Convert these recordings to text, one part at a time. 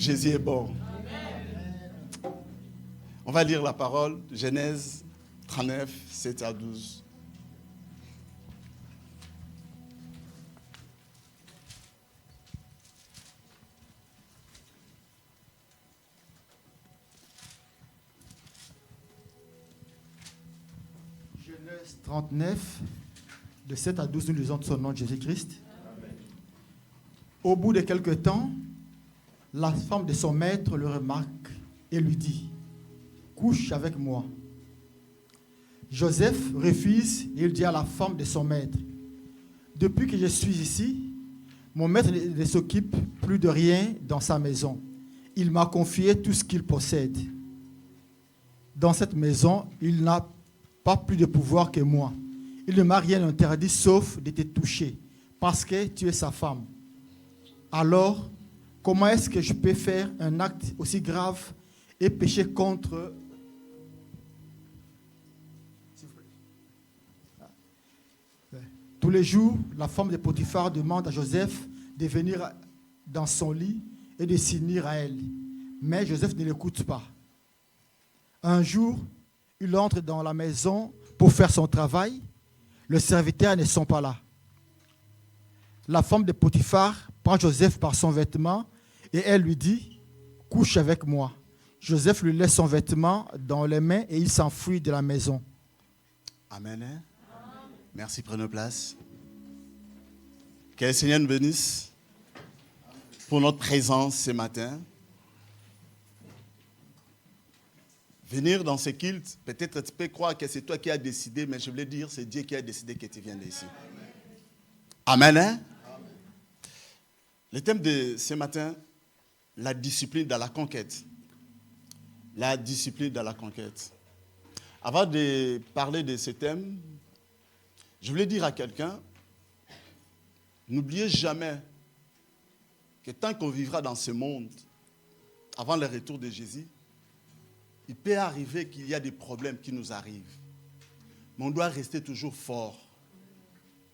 Jésus est bon. On va lire la parole, Genèse 39, 7 à 12. Genèse 39, de 7 à 12, nous lisons son nom de Jésus-Christ. Au bout de quelque temps, la femme de son maître le remarque et lui dit, « Couche avec moi. » Joseph refuse et il dit à la femme de son maître, « Depuis que je suis ici, mon maître ne s'occupe plus de rien dans sa maison. Il m'a confié tout ce qu'il possède. Dans cette maison, il n'a pas plus de pouvoir que moi. Il ne m'a rien interdit sauf de te toucher, parce que tu es sa femme. Alors, comment est-ce que je peux faire un acte aussi grave et pécher contre... » Tous les jours, la femme de Potiphar demande à Joseph de venir dans son lit et de s'unir à elle. Mais Joseph ne l'écoute pas. Un jour, il entre dans la maison pour faire son travail. Les serviteurs ne sont pas là. La femme de Potiphar prend Joseph par son vêtement et elle lui dit, « Couche avec moi. » Joseph lui laisse son vêtement dans les mains et il s'enfuit de la maison. Amen. Merci, prenez place. Que le Seigneur nous bénisse pour notre présence ce matin. Venir dans ce culte, peut-être tu peux croire que c'est toi qui as décidé, mais je voulais dire, c'est Dieu qui a décidé que tu viennes ici. Amen. Amen. Le thème de ce matin, la discipline dans la conquête. La discipline dans la conquête. Avant de parler de ce thème, je voulais dire à quelqu'un, n'oubliez jamais que tant qu'on vivra dans ce monde, avant le retour de Jésus, il peut arriver qu'il y a des problèmes qui nous arrivent. Mais on doit rester toujours fort.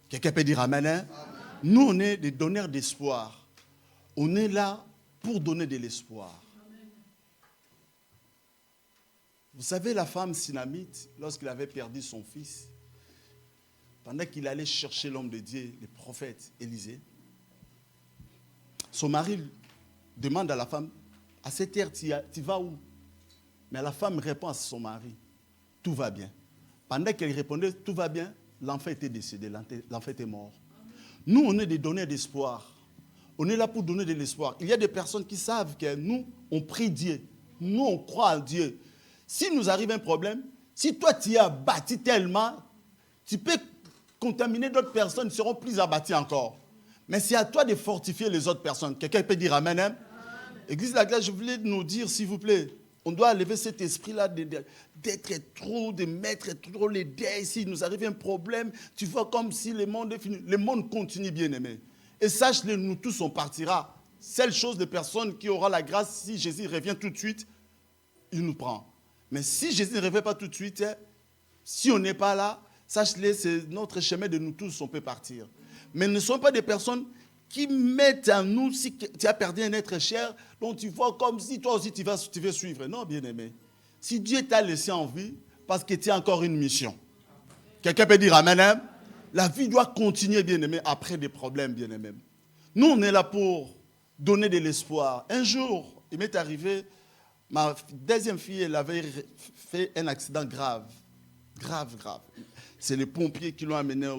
Quelqu'un peut dire Amen, hein? Nous, on est des donneurs d'espoir. On est là pour donner de l'espoir. Vous savez, la femme Sinamite, lorsqu'elle avait perdu son fils, pendant qu'il allait chercher l'homme de Dieu, le prophète Élisée, son mari demande à la femme, à cette heure, tu vas où? Mais la femme répond à son mari, tout va bien. Pendant qu'elle répondait, tout va bien, l'enfant était décédé, l'enfant était mort. Nous, on est des donneurs d'espoir. On est là pour donner de l'espoir. Il y a des personnes qui savent que nous, on prie Dieu. Nous, on croit en Dieu. Si nous arrive un problème, si toi, tu as bâti tellement, tu peux contaminer d'autres personnes, ils seront plus abattus encore. Mais c'est à toi de fortifier les autres personnes. Quelqu'un peut dire Amen, hein? Église de la Grâce, je voulais nous dire, s'il vous plaît, on doit lever cet esprit-là d'être trop, de mettre trop les dés. S'il nous arrive un problème, tu vois comme si le monde est fini. Le monde continue, bien aimé. Et sache-le, nous tous, on partira. Seule chose de personne qui aura la grâce, si Jésus revient tout de suite, il nous prend. Mais si Jésus ne revient pas tout de suite, si on n'est pas là, sache-le, c'est notre chemin de nous tous, on peut partir. Mais ne sont pas des personnes qui mettent en nous, si tu as perdu un être cher, donc tu vois comme si toi aussi tu veux suivre. Non, bien-aimé. Si Dieu t'a laissé en vie, parce que tu as encore une mission. Quelqu'un peut dire Amen, hein? La vie doit continuer, bien-aimé, après des problèmes, bien-aimé. Nous, on est là pour donner de l'espoir. Un jour, il m'est arrivé, ma deuxième fille, elle avait fait un accident grave. Grave. C'est les pompiers qui l'ont amenée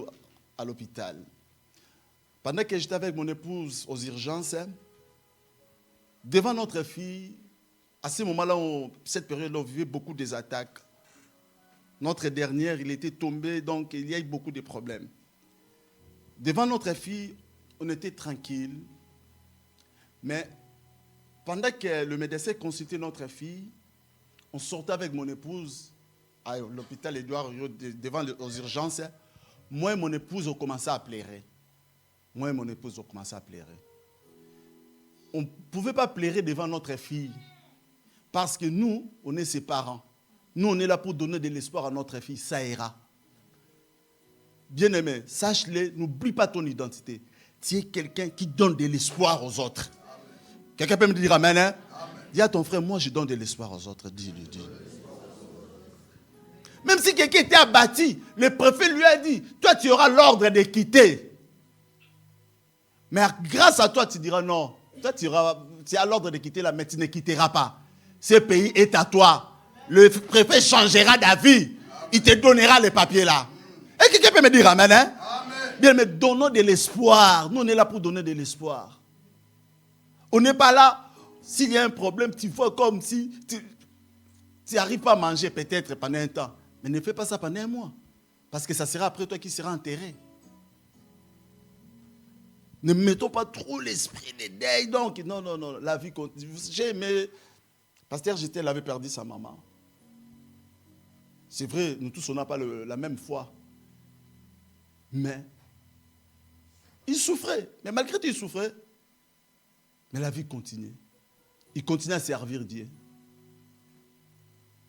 à l'hôpital. Pendant que j'étais avec mon épouse aux urgences, devant notre fille, à ce moment-là, cette période-là, on vivait beaucoup des attaques. Notre dernière, il était tombé, donc il y a eu beaucoup de problèmes. Devant notre fille, on était tranquille. Mais pendant que le médecin consultait notre fille, on sortait avec mon épouse à l'hôpital Édouard Herriot, devant aux urgences. Moi et mon épouse, on commençait à pleurer. On ne pouvait pas pleurer devant notre fille. Parce que nous, on est ses parents. Nous, on est là pour donner de l'espoir à notre fille. Ça ira. Bien-aimé, sache-le, n'oublie pas ton identité. Tu es quelqu'un qui donne de l'espoir aux autres. Quelqu'un peut me dire amen, hein? Dis à ton frère, moi je donne de l'espoir aux autres. Dis-lui, dis. Même si quelqu'un était abattu, le préfet lui a dit, toi tu auras l'ordre de quitter. Mais grâce à toi, tu diras non. Toi tu as l'ordre de quitter là, mais tu ne quitteras pas. Ce pays est à toi. Le préfet changera d'avis. Il te donnera les papiers là. Et quelqu'un peut me dire amen, hein? Amen. Bien, mais donnons de l'espoir. Nous, on est là pour donner de l'espoir. On n'est pas là. S'il y a un problème, tu vois comme si tu n'arrives pas à manger peut-être pendant un temps. Mais ne fais pas ça pendant un mois. Parce que ça sera après toi qui sera enterré. Ne mettons pas trop l'esprit de deuil. Donc, non, la vie continue. J'ai aimé. Pasteur J'étais avait perdu sa maman. C'est vrai, nous tous, on n'a pas la même foi. Mais, il souffrait. Mais malgré tout, il souffrait. Mais la vie continuait. Il continuait à servir Dieu.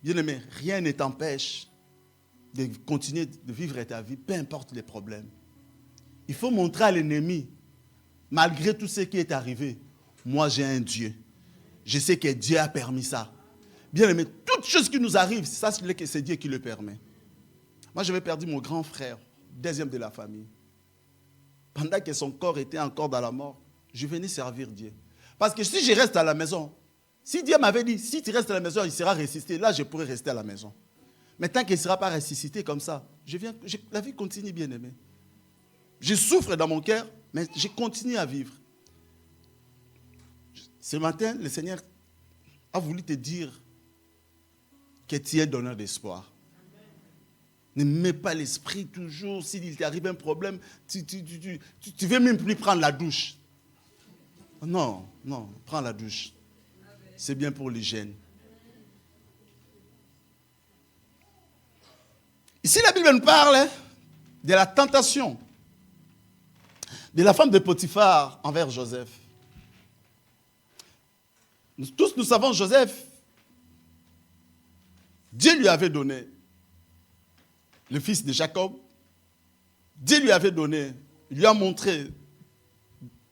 Bien-aimé, rien ne t'empêche de continuer de vivre ta vie, peu importe les problèmes. Il faut montrer à l'ennemi, malgré tout ce qui est arrivé, moi j'ai un Dieu. Je sais que Dieu a permis ça. Bien-aimé, toute chose qui nous arrive, c'est Dieu qui le permet. Moi, j'avais perdu mon grand frère, deuxième de la famille. Pendant que son corps était encore dans la mort, je venais servir Dieu. Parce que si je reste à la maison, si Dieu m'avait dit, si tu restes à la maison, il sera ressuscité, là, je pourrais rester à la maison. Mais tant qu'il ne sera pas ressuscité comme ça, la vie continue, bien-aimé. Je souffre dans mon cœur, mais je continue à vivre. Ce matin, le Seigneur a voulu te dire que tu es donneur d'espoir. Ne mets pas l'esprit toujours. S'il t'arrive un problème, tu ne veux même plus prendre la douche. Non, prends la douche. C'est bien pour l'hygiène. Ici, la Bible nous parle de la tentation de la femme de Potiphar envers Joseph. Tous nous savons Joseph, Dieu lui avait donné le fils de Jacob. Dieu lui avait donné, il lui a montré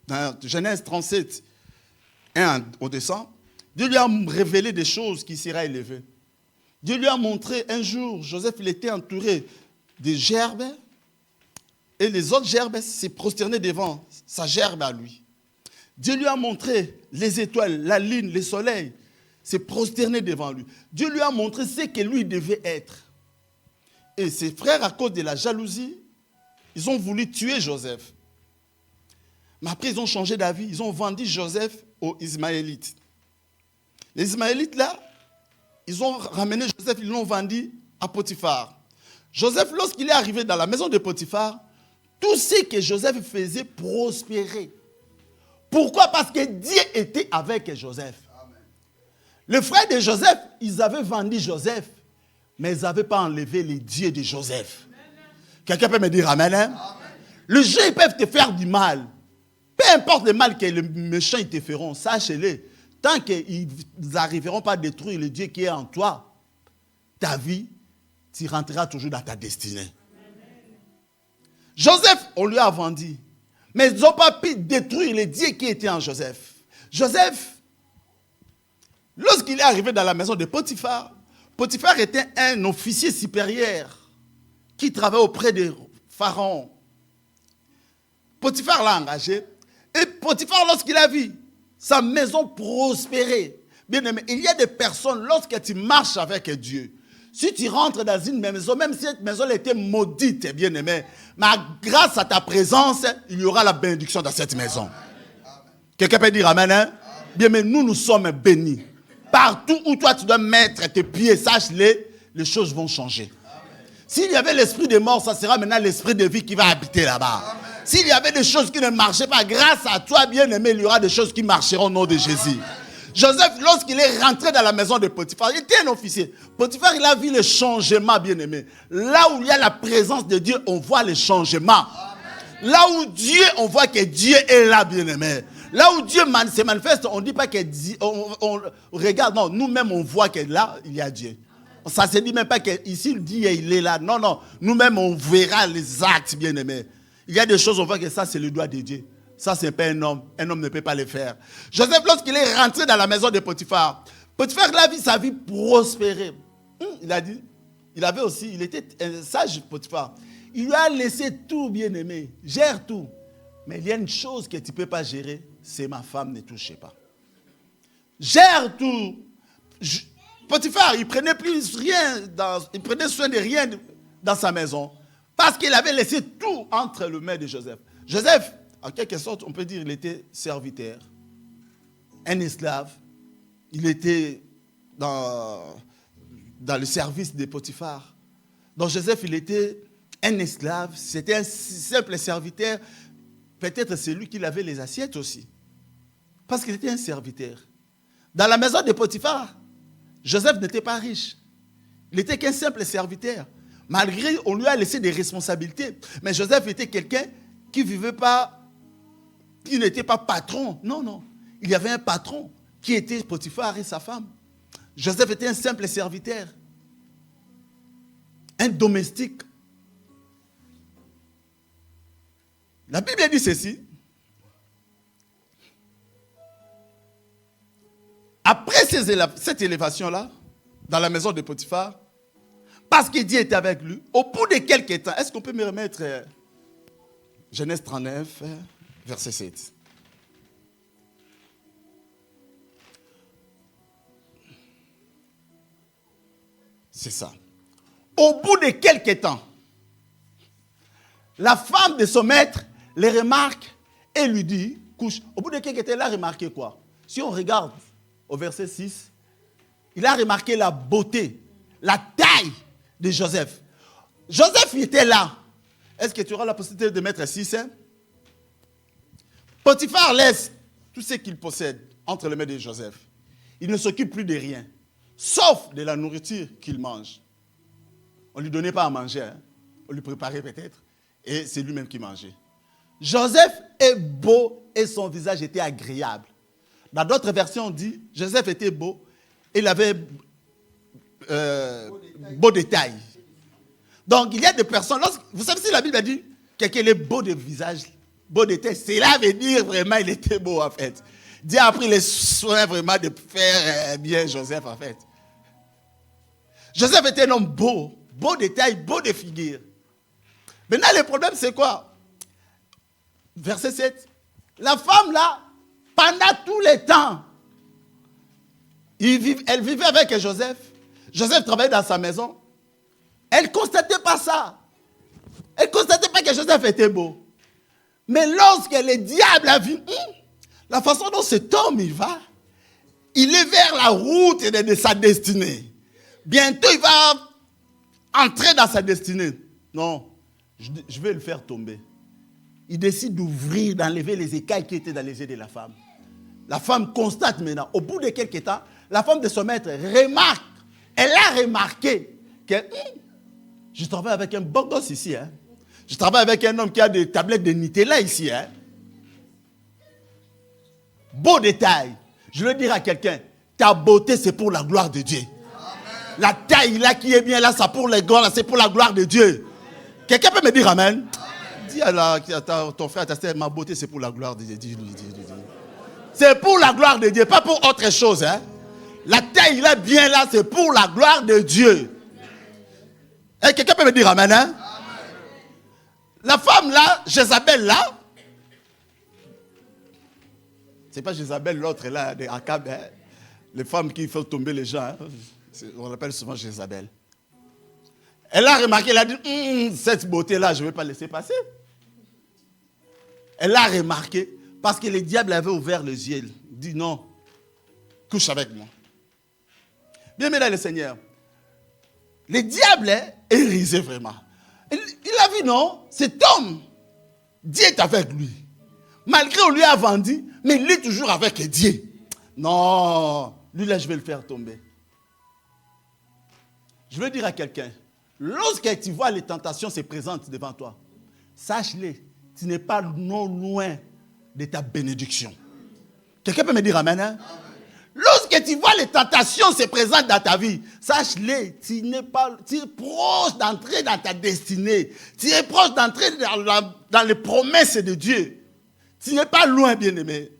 dans Genèse 37, 1 au dessin, Dieu lui a révélé des choses qui seraient élevées. Dieu lui a montré un jour, Joseph il était entouré de gerbes et les autres gerbes se prosternaient devant sa gerbe à lui. Dieu lui a montré les étoiles, la lune, le soleil se prosternaient devant lui. Dieu lui a montré ce que lui devait être. Et ses frères, à cause de la jalousie, ils ont voulu tuer Joseph. Mais après, ils ont changé d'avis. Ils ont vendu Joseph aux Ismaélites. Les Ismaélites, là, ils ont ramené Joseph, ils l'ont vendu à Potiphar. Joseph, lorsqu'il est arrivé dans la maison de Potiphar, tout ce que Joseph faisait prospérait. Pourquoi? Parce que Dieu était avec Joseph. Amen. Les frères de Joseph, ils avaient vendu Joseph, mais ils n'avaient pas enlevé les dieux de Joseph. Amen. Quelqu'un peut me dire amen, hein? Amen. Les gens, ils peuvent te faire du mal. Peu importe le mal que les méchants ils te feront, sache-le. Tant qu'ils n'arriveront pas à détruire le Dieu qui est en toi, ta vie, tu rentreras toujours dans ta destinée. Amen. Joseph, on lui a vendu. Mais ils n'ont pas pu détruire les dieux qui étaient en Joseph. Joseph, lorsqu'il est arrivé dans la maison de Potiphar, Potiphar était un officier supérieur qui travaillait auprès de Pharaon. Potiphar l'a engagé. Et Potiphar, lorsqu'il a vu sa maison prospérer, bien aimé, il y a des personnes, lorsque tu marches avec Dieu, si tu rentres dans une maison, même si cette maison était maudite, bien aimé, mais grâce à ta présence, il y aura la bénédiction dans cette maison. Quelqu'un peut dire amen, hein? Bien, mais nous sommes bénis. Partout où toi tu dois mettre tes pieds, sache-le, les choses vont changer. S'il y avait l'esprit de mort, ça sera maintenant l'esprit de vie qui va habiter là-bas. S'il y avait des choses qui ne marchaient pas, grâce à toi, bien aimé, il y aura des choses qui marcheront au nom de Jésus. Joseph, lorsqu'il est rentré dans la maison de Potiphar, il était un officier. Potiphar, il a vu le changement, bien-aimé. Là où il y a la présence de Dieu, on voit le changement. Là où Dieu, on voit que Dieu est là, bien-aimé. Là où Dieu se manifeste, on ne dit pas que Dieu, on regarde, non, nous-mêmes, on voit que là, il y a Dieu. Ça ne se dit même pas qu'ici, Dieu, il est là. Non, non, nous-mêmes, on verra les actes, bien-aimé. Il y a des choses, on voit que ça, c'est le doigt de Dieu. Ça, ce n'est pas un homme. Un homme ne peut pas le faire. Joseph, lorsqu'il est rentré dans la maison de Potiphar, Potiphar l'a vu sa vie prospérer. Il a dit, il était un sage Potiphar. Il lui a laissé tout, bien aimé. Gère tout. Mais il y a une chose que tu ne peux pas gérer, c'est ma femme, ne touchez pas. Gère tout. Potiphar, il prenait plus rien, il prenait soin de rien dans sa maison. Parce qu'il avait laissé tout entre les mains de Joseph. Joseph, en quelque sorte, on peut dire qu'il était serviteur, un esclave. Il était dans le service de Potiphar. Donc Joseph, il était un esclave, c'était un simple serviteur. Peut-être c'est lui qui lavait les assiettes aussi. Parce qu'il était un serviteur. Dans la maison de Potiphar, Joseph n'était pas riche. Il n'était qu'un simple serviteur. Malgré, on lui a laissé des responsabilités. Mais Joseph était quelqu'un qui vivait pas, qui n'était pas patron. Non, non. Il y avait un patron qui était Potiphar et sa femme. Joseph était un simple serviteur. Un domestique. La Bible dit ceci. Après cette élévation-là, dans la maison de Potiphar, parce que Dieu était avec lui, au bout de quelques temps, est-ce qu'on peut me remettre Genèse 39, verset 7. C'est ça. Au bout de quelques temps, la femme de son maître les remarque et lui dit, couche. Au bout de quelques temps, elle a remarqué quoi? Si on regarde au verset 6, il a remarqué la beauté, la taille de Joseph. Joseph il était là. Est-ce que tu auras la possibilité de mettre 6? Potiphar laisse tout ce qu'il possède entre les mains de Joseph. Il ne s'occupe plus de rien, sauf de la nourriture qu'il mange. On ne lui donnait pas à manger, hein. On lui préparait peut-être, et c'est lui-même qui mangeait. Joseph est beau et son visage était agréable. Dans d'autres versions, on dit Joseph était beau et il avait beau détail. Donc, il y a des personnes, vous savez si la Bible a dit quelqu'un est beau de visage, beau détail, cela veut dire vraiment il était beau en fait. Dieu a pris les soins vraiment de faire bien Joseph en fait. Joseph était un homme beau, beau détail, beau de figure. Maintenant, le problème c'est quoi? Verset 7. La femme là, pendant tout le temps, elle vivait avec Joseph. Joseph travaillait dans sa maison. Elle ne constatait pas ça. Elle ne constatait pas que Joseph était beau. Mais lorsque le diable a vu la façon dont cet homme il va, il est vers la route de sa destinée. Bientôt il va entrer dans sa destinée. Non, je vais le faire tomber. Il décide d'ouvrir, d'enlever les écailles qui étaient dans les yeux de la femme. La femme constate maintenant, au bout de quelques temps, la femme de son maître remarque, elle a remarqué que je travaille avec un bon gosse ici. Hein. Je travaille avec un homme qui a des tablettes de Nutella ici. Hein. Beau détail. Je veux dire à quelqu'un, ta beauté c'est pour la gloire de Dieu. Amen. La taille là qui est bien là, c'est pour la gloire de Dieu. Quelqu'un peut me dire amen? Dis à ton frère, ta sœur, ma beauté c'est pour la gloire de Dieu. Dis-lui. C'est pour la gloire de Dieu, pas pour autre chose. Hein? La taille là, bien là, c'est pour la gloire de Dieu. Et quelqu'un peut me dire amen, hein? Amen. La femme là, Jézabel là, c'est pas Jézabel l'autre là, de Akab, hein? Les femmes qui font tomber les gens, hein? On l'appelle souvent Jézabel. Elle a remarqué, elle a dit, cette beauté là, je ne vais pas laisser passer. Elle a remarqué, parce que le diable avait ouvert les yeux. Il dit non, couche avec moi. Bien, mesdames et Seigneur, le diable est risé vraiment. Il a vu, non, cet homme, Dieu est avec lui. Malgré on lui a vendu, mais il est toujours avec Dieu. Non, lui là, je vais le faire tomber. Je veux dire à quelqu'un, lorsque tu vois les tentations se présentent devant toi, sache-le, tu n'es pas non loin de ta bénédiction. Quelqu'un peut me dire amen, hein? Amen. Lorsque tu vois les tentations se présentent dans ta vie, sache-le, tu es proche d'entrer dans ta destinée. Tu es proche d'entrer dans les promesses de Dieu. Tu n'es pas loin, bien-aimé.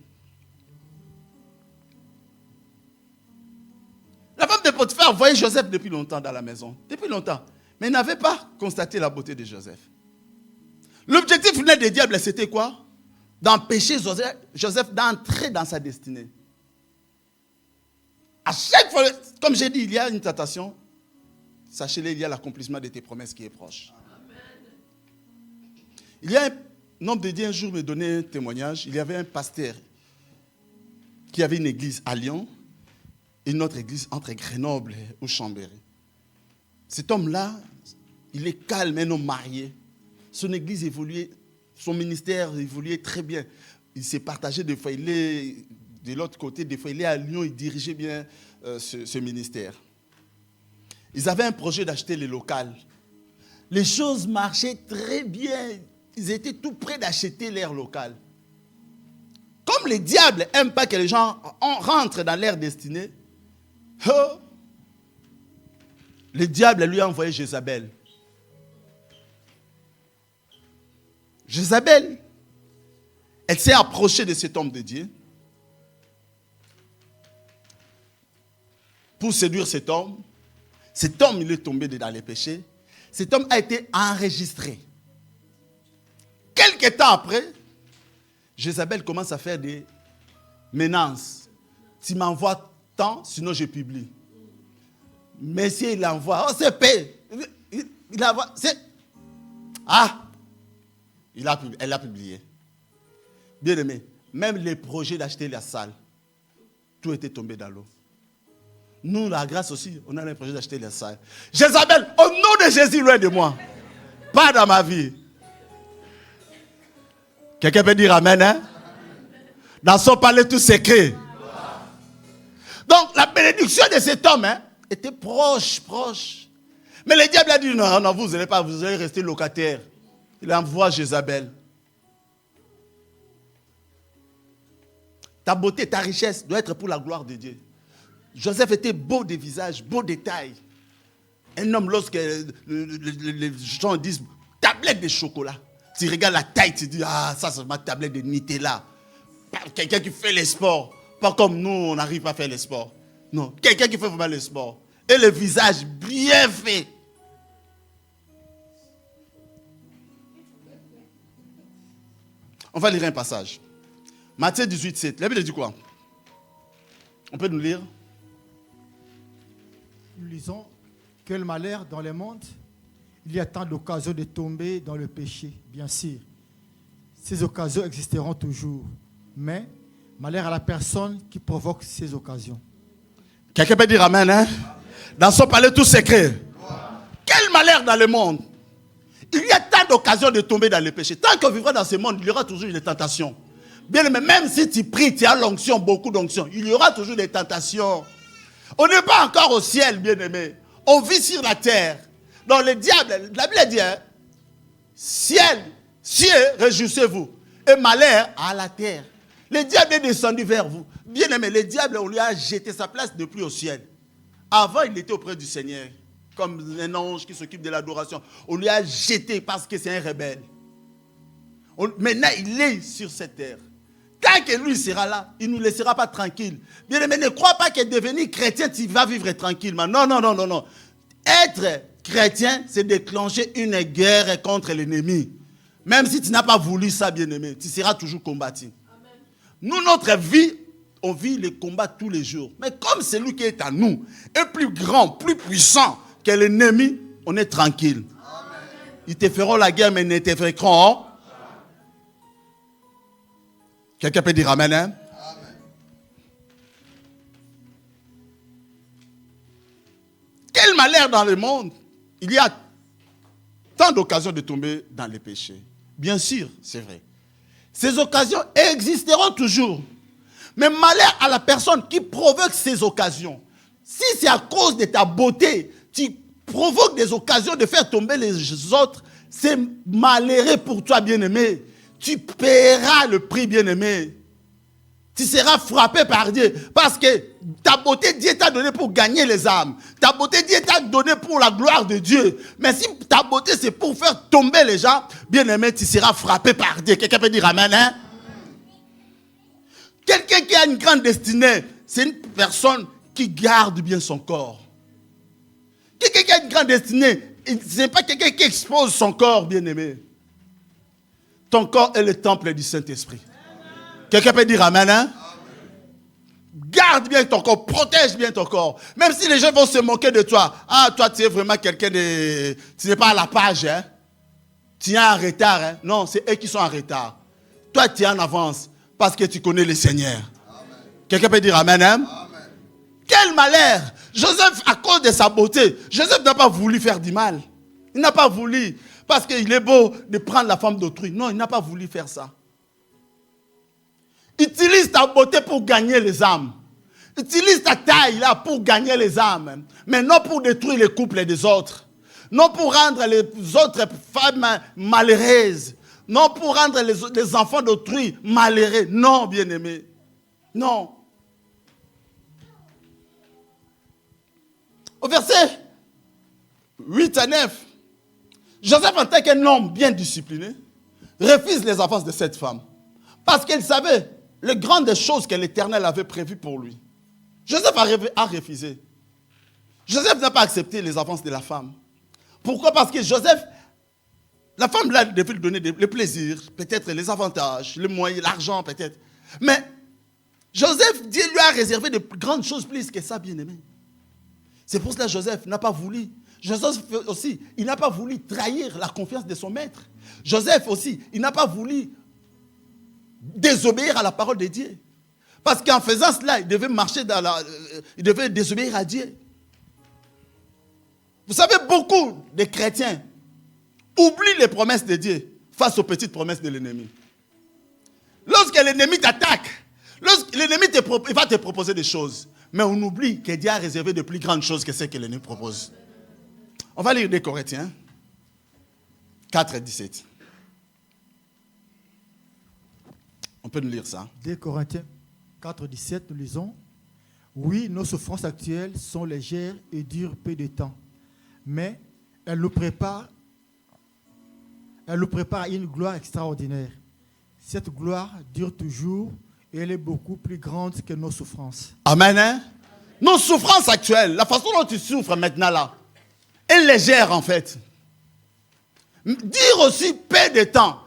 La femme de Potiphar voyait Joseph depuis longtemps dans la maison. Depuis longtemps. Mais elle n'avait pas constaté la beauté de Joseph. L'objectif final des diables, c'était quoi? D'empêcher Joseph d'entrer dans sa destinée. À chaque fois, comme j'ai dit, il y a une tentation. Sachez-le, il y a l'accomplissement de tes promesses qui est proche. Il y a un homme de Dieu un jour me donnait un témoignage. Il y avait un pasteur qui avait une église à Lyon et une autre église entre Grenoble ou Chambéry. Cet homme-là, il est calme, un homme marié. Son église évoluait, son ministère évoluait très bien. Il s'est partagé des fois, il est de l'autre côté, des fois il est à Lyon, il dirigeait bien ce ministère. Ils avaient un projet d'acheter les locales. Les choses marchaient très bien. Ils étaient tout près d'acheter l'air local. Comme les diables n'aiment pas que les gens rentrent dans leur destinée, le diable lui a envoyé Jézabel. Jézabel, elle s'est approchée de cet homme de Dieu pour séduire cet homme. Cet homme, il est tombé dans les péchés. Cet homme a été enregistré. Quelque temps après, Jézabel commence à faire des menaces. Tu m'envoies tant, sinon je publie. Mais si il envoie, oh c'est paix. Il envoie, c'est... Ah, elle a publié. Bien aimé, même les projets d'acheter la salle, tout était tombé dans l'eau. Nous, la grâce aussi, on a le projet d'acheter la salle. Jézabel, au nom de Jésus, loin de moi. Pas dans ma vie. Quelqu'un peut dire amen, hein? Dans son palais tout secret. Donc, la bénédiction de cet homme était proche. Mais le diable a dit, non, vous n'allez pas, vous allez rester locataire. Il envoie Jézabel. Ta beauté, ta richesse doit être pour la gloire de Dieu. Joseph était beau de visage, beau de taille. Un homme, lorsque les gens disent tablette de chocolat, tu regardes la taille, tu dis, ah, ça c'est ma tablette de Nutella. Quelqu'un qui fait les sports. Pas comme nous, on n'arrive pas à faire les sports. Non, quelqu'un qui fait vraiment les sports. Et le visage bien fait. On va lire un passage. Matthieu 18, 7. La Bible dit quoi? On peut nous lire? Nous lisons, quel malheur dans le monde. Il y a tant d'occasions de tomber dans le péché, bien sûr. Ces occasions existeront toujours. Mais malheur à la personne qui provoque ces occasions. Quelqu'un peut dire amen, hein? Dans son palais tout secret. Quel malheur dans le monde. Il y a tant d'occasions de tomber dans le péché. Tant qu'on vivra dans ce monde, il y aura toujours des tentations. Bien aimé, même si tu pries, tu as l'onction, beaucoup d'onction, il y aura toujours des tentations. On n'est pas encore au ciel, bien aimé. On vit sur la terre. Donc le diable, la Bible dit, ciel, cieux, réjouissez-vous. Et malheur à la terre. Le diable est descendu vers vous. Bien aimé, le diable, on lui a jeté sa place depuis au ciel. Avant, il était auprès du Seigneur. Comme un ange qui s'occupe de l'adoration. On lui a jeté parce que c'est un rebelle. Maintenant, il est sur cette terre. Tant que lui sera là, il ne nous laissera pas tranquille. Bien aimé, ne crois pas que devenir chrétien, tu vas vivre tranquillement. Non. Être chrétien, c'est déclencher une guerre contre l'ennemi. Même si tu n'as pas voulu ça, bien aimé, tu seras toujours combattu. Amen. Nous, notre vie, on vit les combats tous les jours. Mais comme celui qui est à nous est plus grand, plus puissant que l'ennemi, on est tranquille. Amen. Ils te feront la guerre, mais ils ne te feront. Quelqu'un peut dire amen, hein? Amen. Quel malheur dans le monde. Il y a tant d'occasions de tomber dans les péchés. Bien sûr, c'est vrai. Ces occasions existeront toujours. Mais malheur à la personne qui provoque ces occasions. Si c'est à cause de ta beauté, tu provoques des occasions de faire tomber les autres, c'est malheureux pour toi, bien-aimé. Tu paieras le prix, bien-aimé. Tu seras frappé par Dieu. Parce que ta beauté, Dieu t'a donné pour gagner les âmes. Ta beauté, Dieu t'a donné pour la gloire de Dieu. Mais si ta beauté, c'est pour faire tomber les gens, bien-aimé, tu seras frappé par Dieu. Quelqu'un peut dire amen, hein? Quelqu'un qui a une grande destinée, c'est une personne qui garde bien son corps. Quelqu'un qui a une grande destinée, ce n'est pas quelqu'un qui expose son corps, bien-aimé. Ton corps est le temple du Saint-Esprit. Quelqu'un peut dire amen, hein? Garde bien ton corps, protège bien ton corps. Même si les gens vont se moquer de toi. Ah, toi, tu es vraiment quelqu'un de... Tu n'es pas à la page, hein? Tu es en retard, hein? Non, c'est eux qui sont en retard. Toi, tu es en avance parce que tu connais le Seigneur. Quelqu'un peut dire amen, hein? Amen. Quel malheur! Joseph, à cause de sa beauté, Joseph n'a pas voulu faire du mal. Il n'a pas voulu, parce qu'il est beau de prendre la femme d'autrui. Non, il n'a pas voulu faire ça. Utilise ta beauté pour gagner les âmes. Utilise ta taille là pour gagner les âmes. Mais non pour détruire les couples des autres. Non pour rendre les autres femmes malheureuses. Non pour rendre les enfants d'autrui malheureux. Non, bien-aimé. Non. Au verset 8 à 9, Joseph, en tant qu'un homme bien discipliné, refuse les avances de cette femme. Parce qu'il savait les grandes choses que l'Éternel avait prévues pour lui. Joseph a refusé. Joseph n'a pas accepté les avances de la femme. Pourquoi? Parce que Joseph, la femme là devait lui donner le plaisir, peut-être les avantages, les moyens, l'argent peut-être. Mais Joseph, Dieu lui a réservé de grandes choses plus que ça, bien-aimé. C'est pour cela que Joseph n'a pas voulu. Joseph aussi, il n'a pas voulu trahir la confiance de son maître. Joseph aussi, il n'a pas voulu désobéir à la parole de Dieu. Parce qu'en faisant cela, il devait marcher il devait désobéir à Dieu. Vous savez, beaucoup de chrétiens oublient les promesses de Dieu face aux petites promesses de l'ennemi. Lorsque l'ennemi t'attaque, l'ennemi va te proposer des choses. Mais on oublie que Dieu a réservé de plus grandes choses que ce que l'ennemi propose. On va lire des Corinthiens 4 et 17. On peut nous lire ça. Des Corinthiens 4, 17, nous lisons. Oui, nos souffrances actuelles sont légères et durent peu de temps. Mais elles nous préparent à une gloire extraordinaire. Cette gloire dure toujours et elle est beaucoup plus grande que nos souffrances. Amen. Hein? Nos souffrances actuelles, la façon dont tu souffres maintenant là, est légère en fait. Dire aussi peu de temps.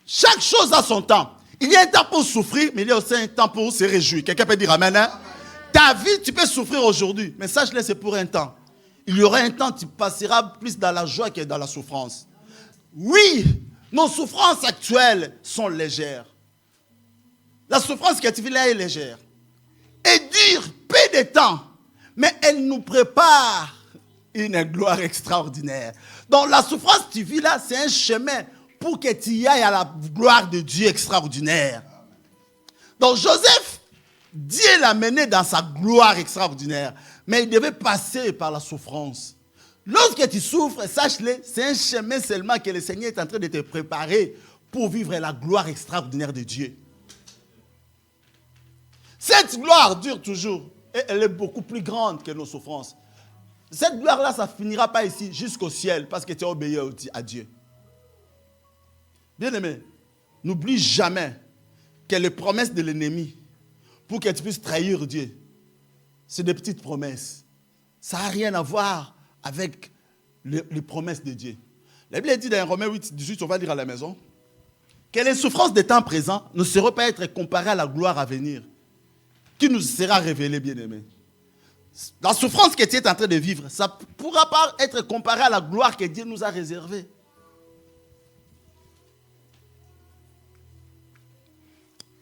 Chaque chose a son temps. Il y a un temps pour souffrir, mais il y a aussi un temps pour se réjouir. Quelqu'un peut dire amen, hein? Ta vie, tu peux souffrir aujourd'hui, mais sache-le, c'est pour un temps. Il y aura un temps, tu passeras plus dans la joie que dans la souffrance. Oui, nos souffrances actuelles sont légères. La souffrance que tu vis là est légère. Et dure peu de temps, mais elle nous prépare une gloire extraordinaire. Donc la souffrance que tu vis là, c'est un chemin pour que tu y ailles à la gloire de Dieu extraordinaire. Donc Joseph, Dieu l'a mené dans sa gloire extraordinaire, mais il devait passer par la souffrance. Lorsque tu souffres, sache-le, c'est un chemin seulement que le Seigneur est en train de te préparer pour vivre la gloire extraordinaire de Dieu. Cette gloire dure toujours et elle est beaucoup plus grande que nos souffrances. Cette gloire-là, ça ne finira pas ici jusqu'au ciel parce que tu as obéi à Dieu. Bien-aimé, n'oublie jamais que les promesses de l'ennemi, pour que tu puisses trahir Dieu, c'est des petites promesses. Ça n'a rien à voir avec les promesses de Dieu. La Bible dit dans Romains 8, 18, on va lire à la maison, que les souffrances des temps présents ne seront pas être comparées à la gloire à venir, qui nous sera révélée, bien-aimé. La souffrance que tu es en train de vivre, ça ne pourra pas être comparé à la gloire que Dieu nous a réservée.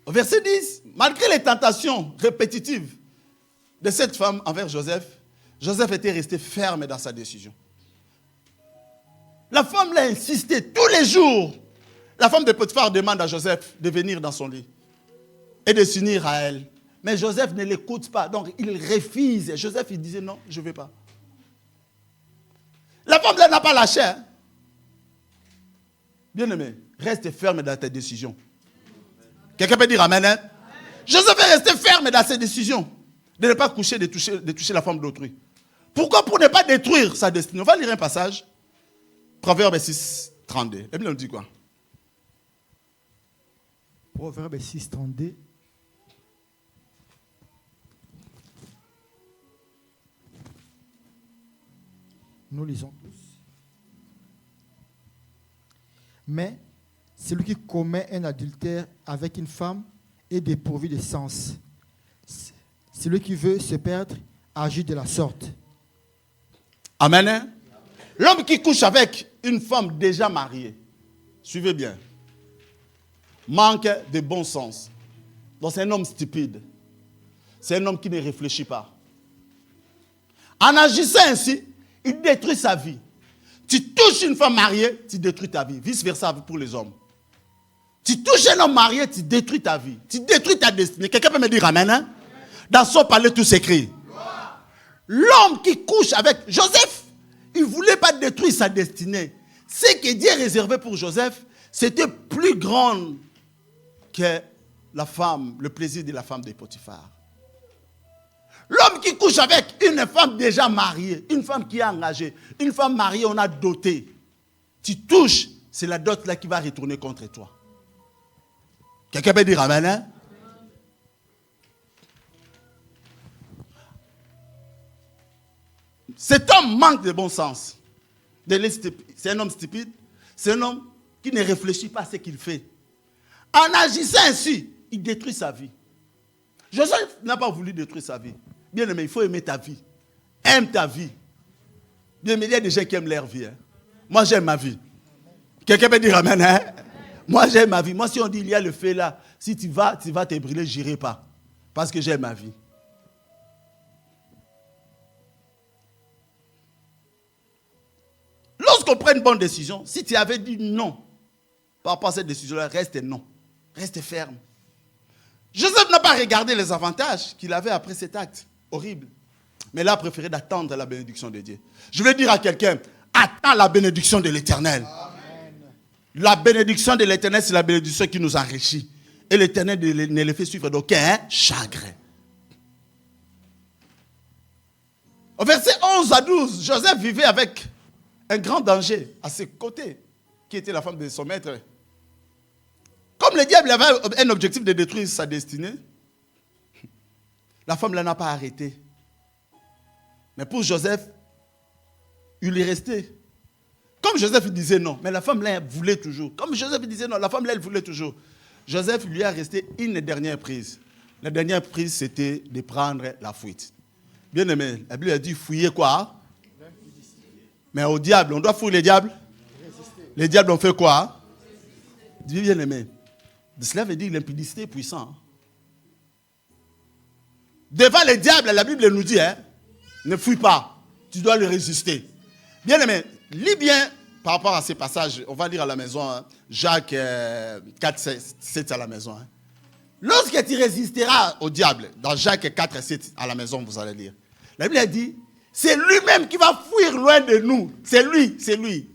Au verset 10, malgré les tentations répétitives de cette femme envers Joseph, Joseph était resté ferme dans sa décision. La femme l'a insisté tous les jours. La femme de Potiphar demande à Joseph de venir dans son lit et de s'unir à elle. Mais Joseph ne l'écoute pas, donc il refuse. Joseph, il disait non, je ne vais pas. La femme là n'a pas lâché. Hein? Bien-aimé, reste ferme dans ta décision. Quelqu'un peut dire amen, hein? Joseph est resté ferme dans ses décisions de ne pas coucher, de toucher la femme d'autrui. Pourquoi? Pour ne pas détruire sa destinée. On va lire un passage. Proverbe 6, 32. La Bible nous dit quoi? Proverbe 6, 32. Nous lisons tous. Mais celui qui commet un adultère avec une femme est dépourvu de sens. Celui qui veut se perdre agit de la sorte. Amen. L'homme qui couche avec une femme déjà mariée, suivez bien, manque de bon sens. Donc c'est un homme stupide. C'est un homme qui ne réfléchit pas. En agissant ainsi, il détruit sa vie. Tu touches une femme mariée, tu détruis ta vie. Vice versa pour les hommes. Tu touches un homme marié, tu détruis ta vie. Tu détruis ta destinée. Quelqu'un peut me dire amen, hein? Dans son palais, tout s'écrit. L'homme qui couche avec Joseph, il ne voulait pas détruire sa destinée. Ce que Dieu réservé pour Joseph, c'était plus grand que la femme, le plaisir de la femme de Potiphar. L'homme qui couche avec une femme déjà mariée, une femme qui est engagée, une femme mariée, on a doté. Tu touches, c'est la dot là qui va retourner contre toi. Quelqu'un peut dire amen, hein? Cet homme manque de bon sens. C'est un homme stupide. C'est un homme qui ne réfléchit pas à ce qu'il fait. En agissant ainsi, il détruit sa vie. Joseph n'a pas voulu détruire sa vie. Bien aimé, il faut aimer ta vie. Aime ta vie. Bien aimé, il y a des gens qui aiment leur vie. Hein. Moi, j'aime ma vie. Quelqu'un peut dire amen, hein? Moi, j'aime ma vie. Moi, si on dit il y a le feu là, si tu vas te brûler, je n'irai pas. Parce que j'aime ma vie. Lorsqu'on prend une bonne décision, si tu avais dit non par rapport à cette décision-là, reste non. Reste ferme. Joseph n'a pas regardé les avantages qu'il avait après cet acte horrible. Mais il a préféré d'attendre la bénédiction de Dieu. Je vais dire à quelqu'un, attends la bénédiction de l'Éternel. Amen. La bénédiction de l'Éternel, c'est la bénédiction qui nous enrichit. Et l'Éternel ne le fait suivre d'aucun chagrin. Au verset 11 à 12, Joseph vivait avec un grand danger à ses côtés, qui était la femme de son maître. Comme le diable avait un objectif de détruire sa destinée, la femme là n'a pas arrêté. Mais pour Joseph, il est resté. Comme Joseph disait non, mais la femme là voulait toujours. Comme Joseph disait non, la femme là elle voulait toujours. Joseph lui a resté une dernière prise. La dernière prise, c'était de prendre la fuite. Bien aimé, la Bible a dit fouiller quoi? Mais au diable, on doit fouiller les diables. Les diables ont fait quoi? Bien aimé. Cela veut dire que l'impudicité est puissante. Devant les diables, la Bible nous dit, hein, ne fuis pas. Tu dois le résister. Bien aimé, lis bien par rapport à ces passages. On va lire à la maison, hein, Jacques 4, 7 à la maison. Hein. Lorsque tu résisteras au diable, dans Jacques 4, 7 à la maison, vous allez lire. La Bible a dit, c'est lui-même qui va fuir loin de nous. C'est lui, c'est lui.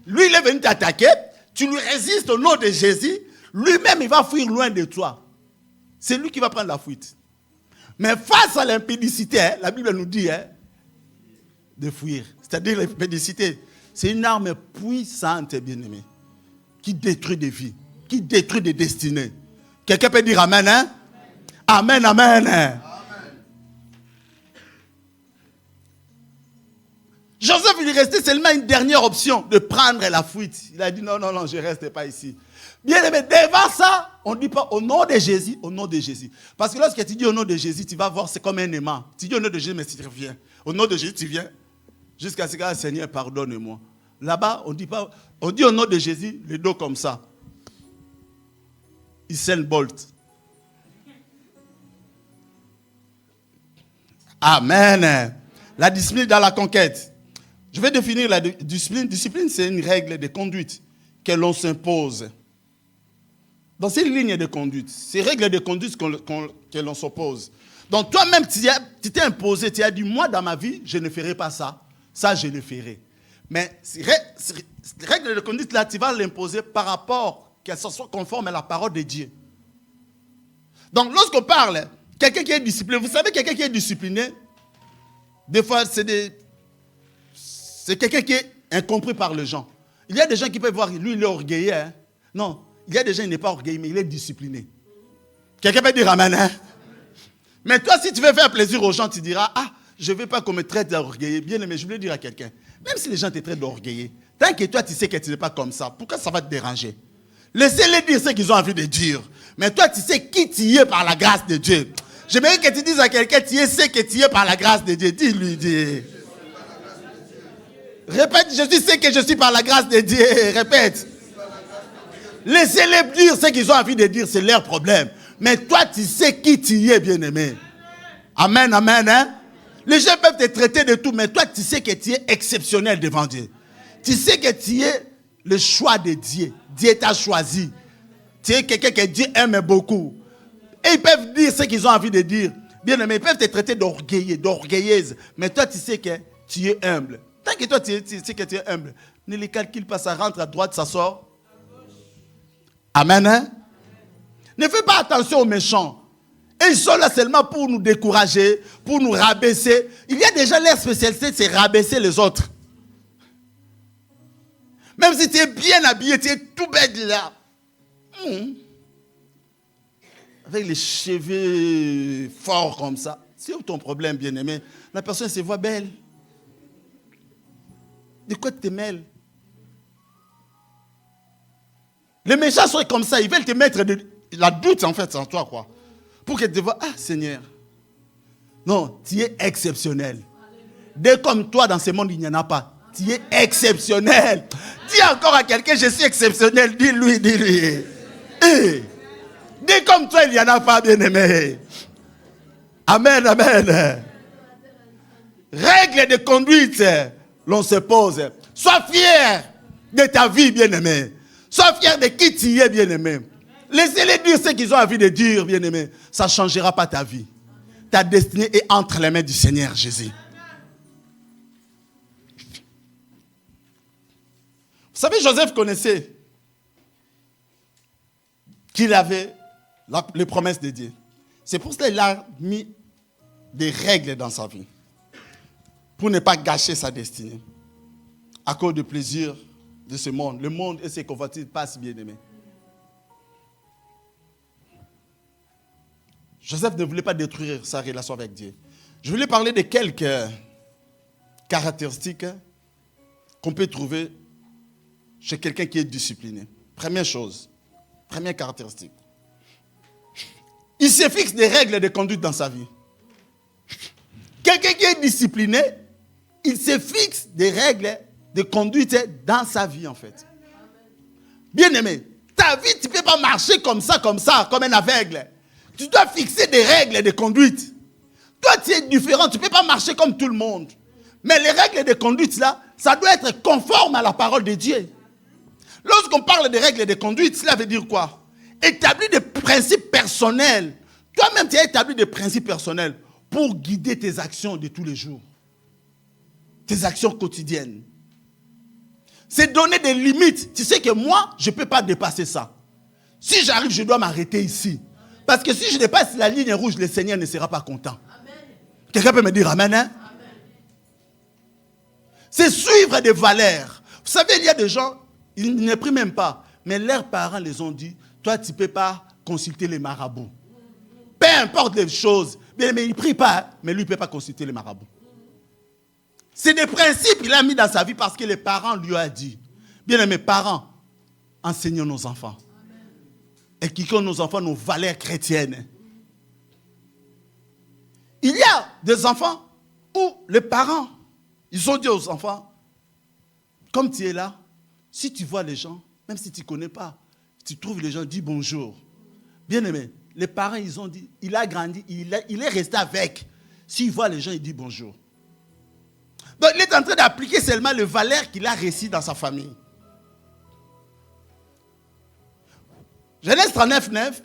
Lui, il est venu t'attaquer. Tu lui résistes au nom de Jésus. Lui-même, il va fuir loin de toi. C'est lui qui va prendre la fuite. Mais face à l'impudicité, hein, la Bible nous dit hein, de fuir. C'est-à-dire l'impudicité, c'est une arme puissante, bien-aimée, qui détruit des vies, qui détruit des destinées. Quelqu'un peut dire amen, hein? Amen, amen. Amen. Joseph, il restait seulement une dernière option de prendre la fuite. Il a dit non, non, non, je ne reste pas ici. Bien aimé, devant ça, on ne dit pas au nom de Jésus, au nom de Jésus. Parce que lorsque tu dis au nom de Jésus, tu vas voir, c'est comme un aimant. Tu dis au nom de Jésus, mais tu reviens. Au nom de Jésus, tu viens. Jusqu'à ce que Seigneur, pardonne-moi. Là-bas, on dit pas, on dit au nom de Jésus, le dos comme ça. Usain Bolt. Amen. La discipline dans la conquête. Je vais définir la discipline. Discipline, c'est une règle de conduite que l'on s'impose. Dans ces lignes de conduite, ces règles de conduite que l'on s'oppose. Donc toi-même, tu t'es imposé, tu as dit, moi dans ma vie, je ne ferai pas ça. Ça, je le ferai. Mais ces règles de conduite là, tu vas l'imposer par rapport qu'elles soient conformes à la parole de Dieu. Donc lorsqu'on parle, quelqu'un qui est discipliné, vous savez, quelqu'un qui est discipliné, des fois, c'est quelqu'un qui est incompris par les gens. Il y a des gens qui peuvent voir, lui, il est orgueilleux. Hein? Non, il y a des gens qui n'est pas orgueilleux, mais il est discipliné. Quelqu'un peut dire amen. Hein? Mais toi, si tu veux faire plaisir aux gens, tu diras, ah, je ne veux pas qu'on me traite d'orgueilleux. Bien aimé, je voulais dire à quelqu'un, même si les gens te traitent d'orgueilleux, tant que toi tu sais que tu n'es pas comme ça, pourquoi ça va te déranger? Laissez-les dire ce qu'ils ont envie de dire. Mais toi tu sais qui tu es par la grâce de Dieu. J'aimerais que tu dises à quelqu'un, tu sais ce que tu es par la grâce de Dieu. Dis-lui, dis. Répète, je sais que je suis par la grâce de Dieu. Répète. Laissez-les dire ce qu'ils ont envie de dire, c'est leur problème. Mais toi, tu sais qui tu es, bien-aimé. Amen, amen. Hein? Les gens peuvent te traiter de tout, mais toi, tu sais que tu es exceptionnel devant Dieu. Tu sais que tu es le choix de Dieu. Dieu t'a choisi. Tu es quelqu'un que Dieu aime beaucoup. Et ils peuvent dire ce qu'ils ont envie de dire. Bien-aimé, ils peuvent te traiter d'orgueilleux, d'orgueilleuse. Mais toi, tu sais que tu es humble. Tant que toi, tu sais que tu es humble, ne les calcule pas, ça rentre à droite, ça sort. Amen. Hein? Ne fais pas attention aux méchants. Et ils sont là seulement pour nous décourager, pour nous rabaisser. Il y a déjà leur spécialité, c'est rabaisser les autres. Même si tu es bien habillé, tu es tout bête là. Avec les cheveux forts comme ça. C'est où ton problème, bien-aimé? La personne se voit belle. De quoi tu te mêles? Les méchants sont comme ça. Ils veulent te mettre la doute en fait en toi, quoi. Pour que tu te vois, ah Seigneur. Non, tu es exceptionnel. Dès comme toi dans ce monde, il n'y en a pas. Tu es exceptionnel. Dis encore à quelqu'un, je suis exceptionnel. Dis-lui, dis-lui. Hey. Dès comme toi, il n'y en a pas, bien-aimé. Amen, amen. Règles de conduite, l'on se pose. Sois fier de ta vie, bien-aimé. Sois fier de qui tu es, bien-aimé. Laissez-les dire ce qu'ils ont envie de dire, bien-aimé. Ça ne changera pas ta vie. Ta destinée est entre les mains du Seigneur Jésus. Vous savez, Joseph connaissait qu'il avait les promesses de Dieu. C'est pour cela qu'il a mis des règles dans sa vie. Pour ne pas gâcher sa destinée. À cause du plaisir de ce monde. Le monde et ses convoitises passent, bien-aimés. Joseph ne voulait pas détruire sa relation avec Dieu. Je voulais parler de quelques caractéristiques qu'on peut trouver chez quelqu'un qui est discipliné. Première chose, première caractéristique. Il se fixe des règles de conduite dans sa vie. Quelqu'un qui est discipliné, il se fixe des règles de conduite dans sa vie en fait. Bien aimé, ta vie, tu ne peux pas marcher comme ça, comme un aveugle. Tu dois fixer des règles de conduite. Toi, tu es différent, tu ne peux pas marcher comme tout le monde. Mais les règles de conduite là, ça doit être conforme à la parole de Dieu. Lorsqu'on parle de règles de conduite, cela veut dire quoi? Établir des principes personnels. Toi-même, tu as établi des principes personnels pour guider tes actions de tous les jours. Tes actions quotidiennes. C'est donner des limites. Tu sais que moi, je ne peux pas dépasser ça. Si j'arrive, je dois m'arrêter ici. Parce que si je dépasse la ligne rouge, le Seigneur ne sera pas content. Amen. Quelqu'un peut me dire amen, hein? Amen. C'est suivre des valeurs. Vous savez, il y a des gens, ils ne prient même pas. Mais leurs parents les ont dit, toi, tu ne peux pas consulter les marabouts. Peu importe les choses. Mais il ne prie pas, mais lui, il ne peut pas consulter les marabouts. C'est des principes qu'il a mis dans sa vie parce que les parents lui ont dit. Bien aimés parents, enseignons nos enfants. Et qui ont nos enfants nos valeurs chrétiennes. Il y a des enfants où les parents, ils ont dit aux enfants, comme tu es là, si tu vois les gens, même si tu ne connais pas, tu trouves les gens, dis bonjour. Bien aimé, les parents, ils ont dit, il a grandi, il est resté avec. S'il voit les gens, il dit bonjour. Donc, il est en train d'appliquer seulement les valeurs qu'il a reçues dans sa famille. Genèse 39, 9.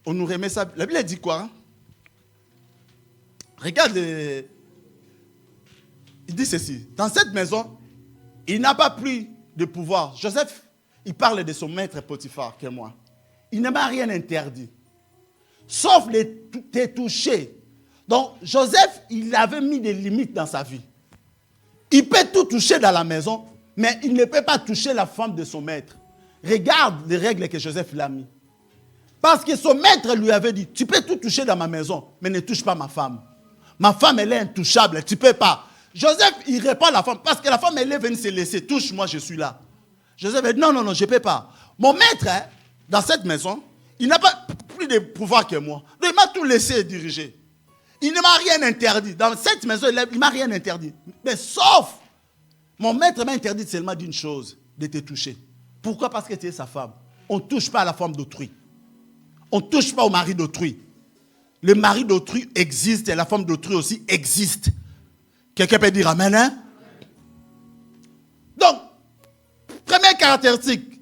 On nous remet ça. La Bible dit quoi? Hein? Regarde, il dit ceci. Dans cette maison, il n'a pas pris de pouvoir. Joseph, il parle de son maître Potiphar, qui est moi. Il ne m'a rien interdit. Sauf de te toucher. Donc, Joseph, il avait mis des limites dans sa vie. Il peut tout toucher dans la maison, mais il ne peut pas toucher la femme de son maître. Regarde les règles que Joseph l'a mis. Parce que son maître lui avait dit, tu peux tout toucher dans ma maison, mais ne touche pas ma femme. Ma femme, elle est intouchable, tu ne peux pas. Joseph, il répond à la femme, parce que la femme, elle est venue se laisser. Touche-moi, je suis là. Joseph dit, non, je ne peux pas. Mon maître, dans cette maison, il n'a pas plus de pouvoir que moi. Donc, il m'a tout laissé diriger. Il ne m'a rien interdit. Dans cette maison, il ne m'a rien interdit. Mais sauf, mon maître m'a interdit seulement d'une chose, de te toucher. Pourquoi? Parce que tu es sa femme. On ne touche pas à la femme d'autrui. On ne touche pas au mari d'autrui. Le mari d'autrui existe et la femme d'autrui aussi existe. Quelqu'un peut dire amen, hein? Donc, première caractéristique,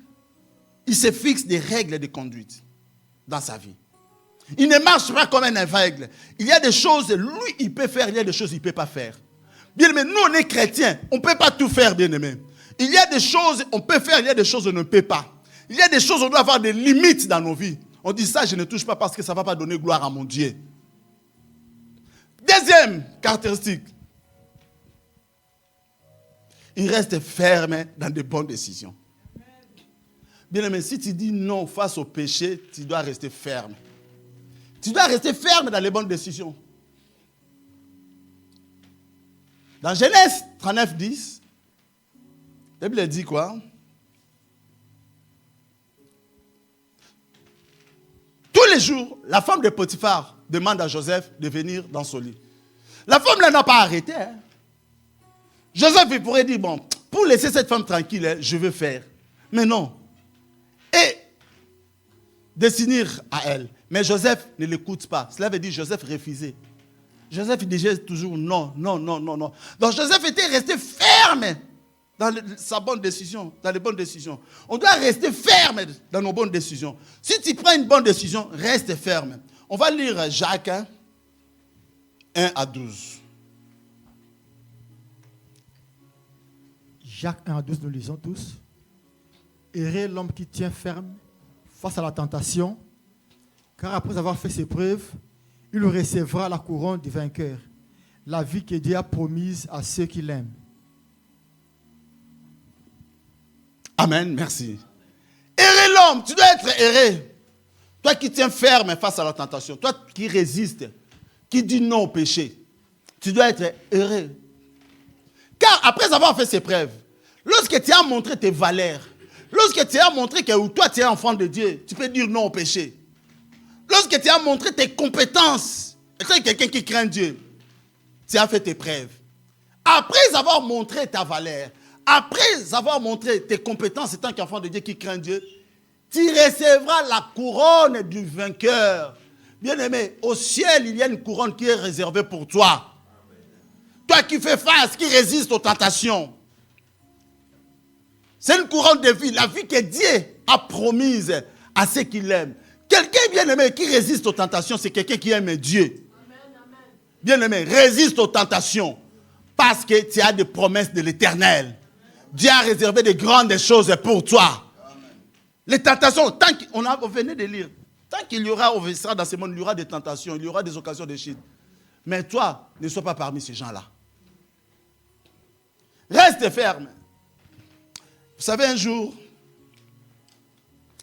il se fixe des règles de conduite dans sa vie. Il ne marche pas comme un aveugle. Il y a des choses, lui, il peut faire, il y a des choses, il ne peut pas faire. Bien aimé, nous, on est chrétiens, on ne peut pas tout faire, bien aimé. Il y a des choses, on peut faire, il y a des choses, on ne peut pas. Il y a des choses, on doit avoir des limites dans nos vies. On dit ça, je ne touche pas parce que ça ne va pas donner gloire à mon Dieu. Deuxième caractéristique, il reste ferme dans de bonnes décisions. Bien aimé, si tu dis non face au péché, tu dois rester ferme. Tu dois rester ferme dans les bonnes décisions. Dans Genèse 39, 10, la Bible dit quoi? Tous les jours, la femme de Potiphar demande à Joseph de venir dans son lit. La femme là n'a pas arrêté. Hein? Joseph, il pourrait dire, bon, pour laisser cette femme tranquille, je veux faire. Mais non. Et définir à elle. Mais Joseph ne l'écoute pas. Cela veut dire Joseph refusait. Joseph il disait toujours non. Donc Joseph était resté ferme dans sa bonne décision, dans les bonnes décisions. On doit rester ferme dans nos bonnes décisions. Si tu prends une bonne décision, reste ferme. On va lire Jacques 1 à 12. Jacques 1 à 12, nous lisons tous. Heureux l'homme qui tient ferme face à la tentation, car après avoir fait ses preuves, il recevra la couronne du vainqueur, la vie que Dieu a promise à ceux qui l'aiment. Amen, merci. Heureux l'homme, tu dois être heureux. Toi qui tiens ferme face à la tentation, toi qui résistes, qui dis non au péché, tu dois être heureux. Car après avoir fait ses preuves, lorsque tu as montré tes valeurs, lorsque tu as montré que toi tu es enfant de Dieu, tu peux dire non au péché. Lorsque tu as montré tes compétences, tu es quelqu'un qui craint Dieu, tu as fait tes preuves. Après avoir montré ta valeur, après avoir montré tes compétences en tant qu'enfant de Dieu qui craint Dieu, tu recevras la couronne du vainqueur. Bien-aimé, au ciel, il y a une couronne qui est réservée pour toi. Toi qui fais face, qui résiste aux tentations. C'est une couronne de vie, la vie que Dieu a promise à ceux qui l'aiment. Quelqu'un bien-aimé qui résiste aux tentations, c'est quelqu'un qui aime Dieu. Bien-aimé, résiste aux tentations parce que tu as des promesses de l'Éternel. Dieu a réservé de grandes choses pour toi. Les tentations, tant qu'on venait de lire, tant qu'il y aura dans ce monde, il y aura des tentations, il y aura des occasions de chute. Mais toi, ne sois pas parmi ces gens-là. Reste ferme. Vous savez, un jour,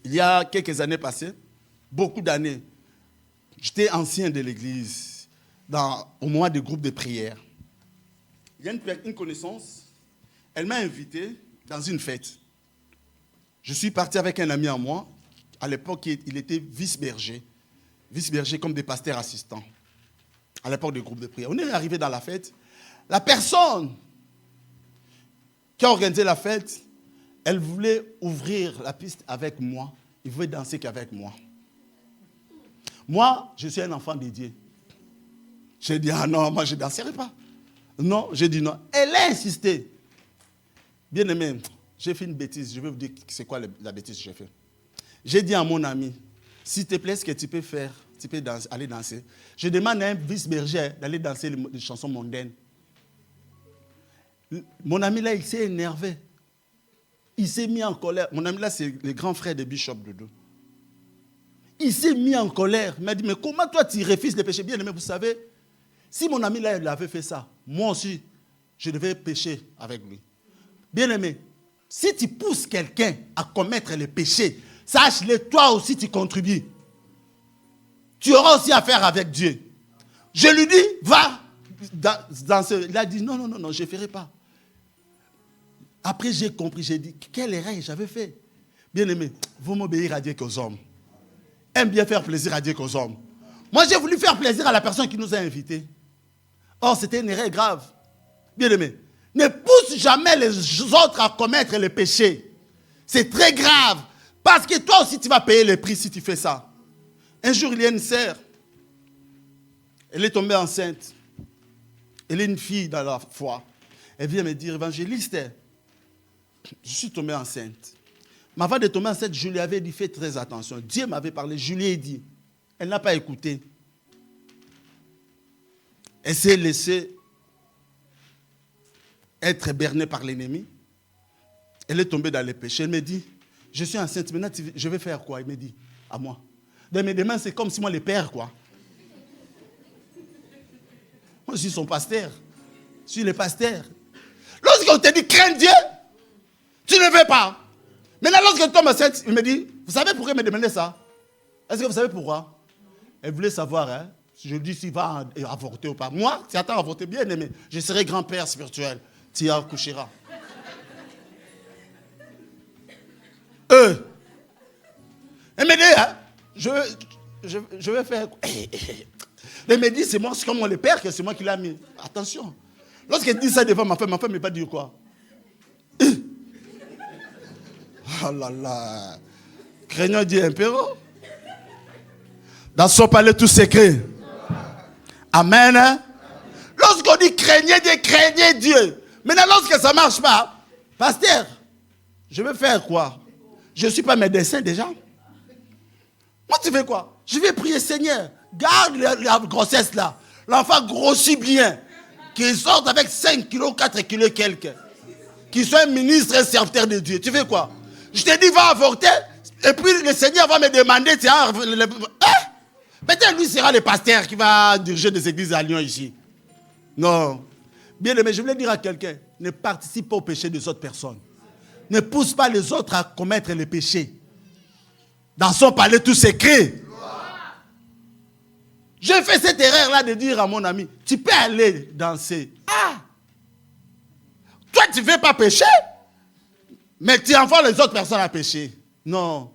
il y a quelques années passées, beaucoup d'années, j'étais ancien de l'église, au moment des groupes de prière. Il y a une connaissance, elle m'a invité dans une fête. Je suis parti avec un ami à moi. À l'époque, il était vice-berger. Vice-berger comme des pasteurs assistants. À l'époque des groupes de prière. On est arrivé dans la fête. La personne qui a organisé la fête, elle voulait ouvrir la piste avec moi. Il voulait danser qu'avec moi. Moi, je suis un enfant de Dieu. J'ai dit, ah non, moi je ne danserai pas. Non, j'ai dit non. Elle a insisté. Bien aimé, j'ai fait une bêtise. Je vais vous dire c'est quoi la bêtise que j'ai fait. J'ai dit à mon ami, s'il te plaît, ce que tu peux faire, tu peux aller danser. Je demande à un vice-berger d'aller danser les chansons mondaines. Mon ami là, il s'est énervé. Il s'est mis en colère. Mon ami là, c'est le grand frère de Bishop Dodo. Il s'est mis en colère. Il m'a dit, mais comment toi tu refuses les péchés? Bien aimé, vous savez, si mon ami là, il avait fait ça, moi aussi, je devais pécher avec lui. Bien aimé, si tu pousses quelqu'un à commettre les péchés, sache-le, toi aussi tu contribues. Tu auras aussi affaire avec Dieu. Je lui dis, va, il a dit non, je ne ferai pas. Après, j'ai compris, j'ai dit, quelle erreur j'avais fait. Bien-aimé, vous m'obéir à Dieu qu'aux hommes. Aime bien faire plaisir à Dieu qu'aux hommes. Moi, j'ai voulu faire plaisir à la personne qui nous a invités. Or, c'était une erreur grave. Bien-aimé, ne pousse jamais les autres à commettre les péchés. C'est très grave. Parce que toi aussi, tu vas payer le prix si tu fais ça. Un jour, il y a une sœur. Elle est tombée enceinte. Elle est une fille dans la foi. Elle vient me dire, évangéliste, je suis tombée enceinte. Mais avant de tomber enceinte, je lui avais dit, fais très attention. Dieu m'avait parlé, je lui ai dit. Elle n'a pas écouté. Elle s'est laissée être bernée par l'ennemi. Elle est tombée dans les péchés. Elle me dit, je suis enceinte, maintenant je vais faire quoi? Elle me dit, à moi. Mais demain, c'est comme si moi, le père, quoi. Moi, je suis son pasteur. Je suis le pasteur. Lorsqu'on te dit, crains Dieu, tu ne veux pas. Maintenant, lorsque tu tombes enceinte, il me dit, vous savez pourquoi il me demandait ça? Est-ce que vous savez pourquoi? Elle voulait savoir, hein, je lui dis s'il va avorter ou pas. Moi, tu attends à avorter, bien aimé. Je serai grand-père spirituel. Tu y accoucheras. Elle me dit, hein, je vais faire. Elle me dit, c'est moi, c'est comme moi le père, que c'est moi qui l'ai mis. Attention. Lorsqu'elle dit ça devant ma femme ne va pas dire quoi? Oh là là. Craignons Dieu impéro. Dans son palais tout secret. Amen. Hein? Lorsqu'on dit craignez Dieu. Maintenant, lorsque ça ne marche pas, pasteur, je vais faire quoi? Je ne suis pas médecin déjà. Moi, tu fais quoi? Je vais prier, Seigneur, garde la grossesse là. L'enfant grossit bien. Qu'il sorte avec 5 kilos, 4 kilos quelques. Qu'il soit un ministre et serviteur de Dieu. Tu fais quoi? Je te dis, va avorter. Et puis le Seigneur va me demander, tiens, peut-être lui sera le pasteur qui va diriger des églises à Lyon ici. Non. Bien aimé, je voulais dire à quelqu'un, ne participe pas au péché des autres personnes. Ne pousse pas les autres à commettre les péchés. Dans son palais tout secret. J'ai fait cette erreur-là de dire à mon ami, tu peux aller danser. Ah! Toi, tu ne veux pas pécher, mais tu envoies les autres personnes à pécher. Non.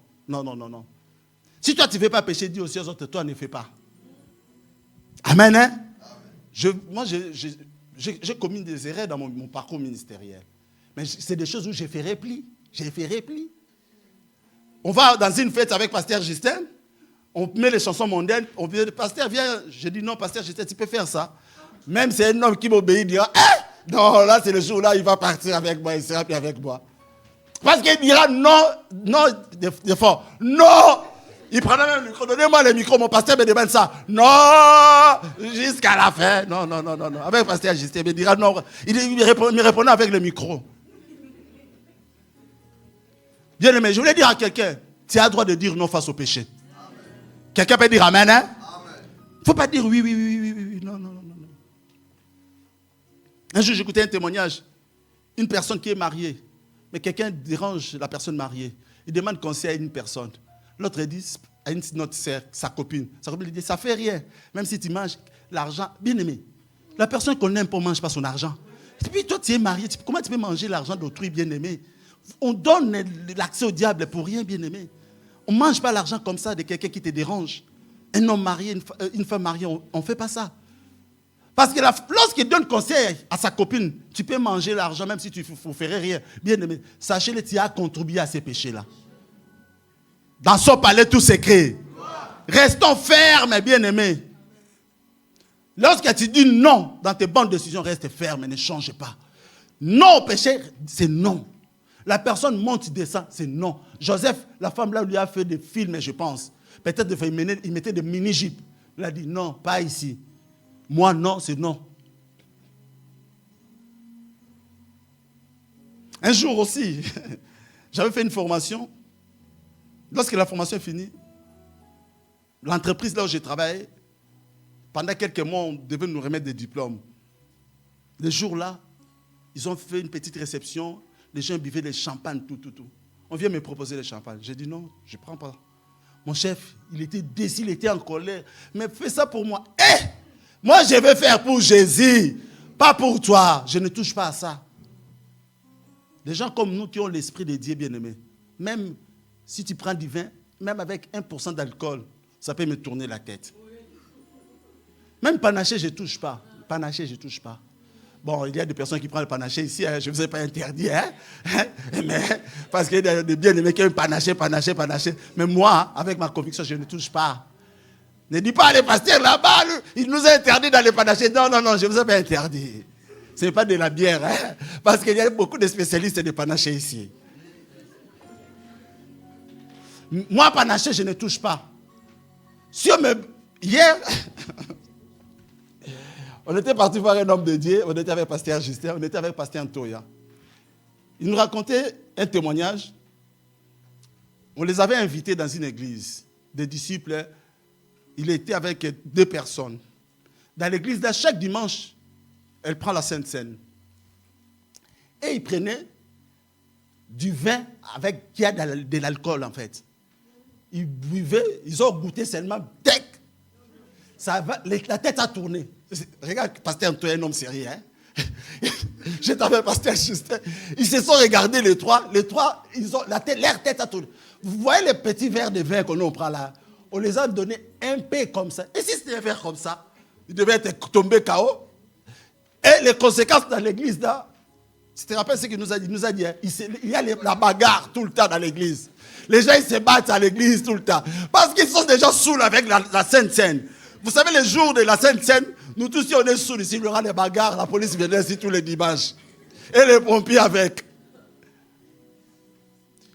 Si toi, tu ne veux pas pécher, dis aussi aux autres, toi, ne fais pas. Amen, hein? Moi, j'ai commis des erreurs dans mon parcours ministériel. Mais c'est des choses où j'ai fait repli. On va dans une fête avec Pasteur Justin. On met les chansons mondaines. On dit, Pasteur, viens. Je dis, non, Pasteur Justin, tu peux faire ça. Même c'est un homme qui m'obéit, il dira, non, là, c'est le jour là, il va partir avec moi, il sera plus avec moi. Parce qu'il dira non, de fort. Non! Il prendra même le micro. Donnez-moi le micro, mon pasteur me demande ça. Non! Jusqu'à la fin. Non. Avec le pasteur Justin, il me dira non. Il me répondait avec le micro. Bien aimé, je voulais dire à quelqu'un, tu as le droit de dire non face au péché. Quelqu'un peut dire amen, hein? Il ne faut pas dire oui. Non. Un jour, j'écoutais un témoignage. Une personne qui est mariée, mais quelqu'un dérange la personne mariée. Il demande conseil à une personne. L'autre dit à une autre sœur, sa copine. Sa copine lui dit, ça ne fait rien. Même si tu manges l'argent, bien aimé. La personne qu'on n'aime pas ne mange pas son argent. Et puis toi, tu es marié. Comment tu peux manger l'argent d'autrui, bien aimé? On donne l'accès au diable pour rien, bien aimé. On ne mange pas l'argent comme ça de quelqu'un qui te dérange. Un homme marié, une femme mariée, on ne fait pas ça. Parce que lorsqu'il donne conseil à sa copine, tu peux manger l'argent même si tu ne ferais rien. Bien aimé, sachez-le, tu as contribué à ces péchés-là. Dans son palais tout secret. Restons fermes, bien aimé. Lorsque tu dis non dans tes bonnes décisions, reste ferme et ne change pas. Non au péché, c'est non. La personne monte, descend, c'est non. Joseph, la femme là, lui a fait des films, je pense. Peut-être il mettait des mini-jupes. Il a dit non, pas ici. Moi, non, c'est non. Un jour aussi, j'avais fait une formation. Lorsque la formation est finie, l'entreprise là où j'ai travaillé, pendant quelques mois, on devait nous remettre des diplômes. Le jour-là, ils ont fait une petite réception. Les gens buvaient des champagnes, tout. On vient me proposer le champagne. J'ai dit non, je ne prends pas. Mon chef, il était déçu, il était en colère. Mais fais ça pour moi. Moi, je vais faire pour Jésus, pas pour toi. Je ne touche pas à ça. Des gens comme nous qui ont l'esprit de Dieu bien-aimé, même si tu prends du vin, même avec 1% d'alcool, ça peut me tourner la tête. Même panaché, je ne touche pas. Panaché, je ne touche pas. Bon, il y a des personnes qui prennent le panaché ici, hein, je ne vous ai pas interdit, hein? Mais, parce qu'il y a des bien-aimés qui aiment panaché. Mais moi, avec ma conviction, je ne touche pas. Ne dis pas, les pasteurs là-bas, ils nous ont interdit d'aller panacher. Non, je ne vous ai pas interdit. Ce n'est pas de la bière, hein? Parce qu'il y a beaucoup de spécialistes de panaché ici. Moi, panaché, je ne touche pas. Hier, on était parti voir un homme de Dieu, on était avec pasteur Justin, on était avec pasteur Antoya. Il nous racontait un témoignage. On les avait invités dans une église, des disciples. Il était avec 2 personnes. Dans l'église, chaque dimanche, elle prend la Sainte Seine. Et ils prenaient du vin qui a de l'alcool, en fait. Ils buvaient, ils ont goûté seulement tech. La tête a tourné. Regarde, pasteur Antoine, un homme sérieux. Hein? J'étais avec pasteur Justin. Ils se sont regardés les trois. Les trois, leur tête a tourné. Vous voyez les petits verres de vin qu'on prend là? On les a donné un peu comme ça. Et si c'était un verre comme ça, il devait être tombé KO. Et les conséquences dans l'église là, tu te rappelles ce qu'il nous a dit? Il nous a dit, hein, il y a la bagarre tout le temps dans l'église. Les gens ils se battent à l'église tout le temps. Parce qu'ils sont déjà saouls avec la Sainte Seine. Vous savez, les jours de la Sainte Seine, nous tous, si on est saouls ici, il y aura des bagarres, la police viendra ici tous les dimanches. Et les pompiers avec.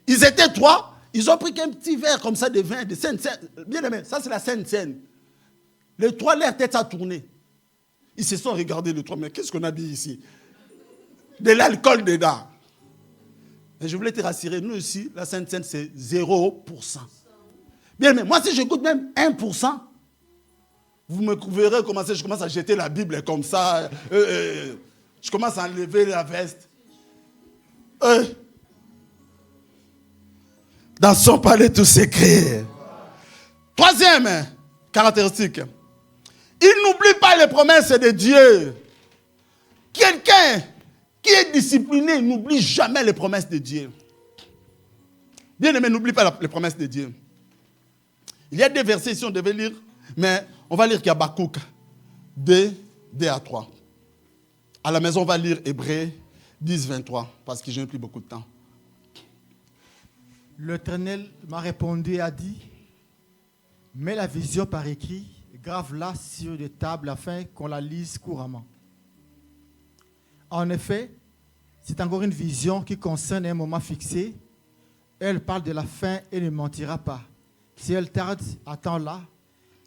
Ils étaient 3, ils ont pris qu'un petit verre comme ça de vin, de Sainte Seine. Bien aimé, ça c'est la Sainte Seine. Les 3, leur tête a tourné. Ils se sont regardés les 3, mais qu'est-ce qu'on a dit ici? De l'alcool dedans. Et je voulais te rassurer, nous ici, la Sainte Seine, c'est 0%. Bien aimé, moi si je goûte même 1%, vous me verrez commencer, je commence à jeter la Bible comme ça. Je commence à enlever la veste. Dans son palais, tout s'écrit. 3e caractéristique. Il n'oublie pas les promesses de Dieu. Quelqu'un qui est discipliné n'oublie jamais les promesses de Dieu. Bien aimé, n'oublie pas les promesses de Dieu. Il y a des versets ici, on devait lire, mais on va lire Habakkuk 2 à 3. À la maison, on va lire Hébreux 10, 23, parce que je n'ai plus beaucoup de temps. L'Éternel m'a répondu et a dit, mets la vision par écrit, grave-la sur des tables afin qu'on la lise couramment. En effet, c'est encore une vision qui concerne un moment fixé. Elle parle de la fin et ne mentira pas. Si elle tarde, attends-la,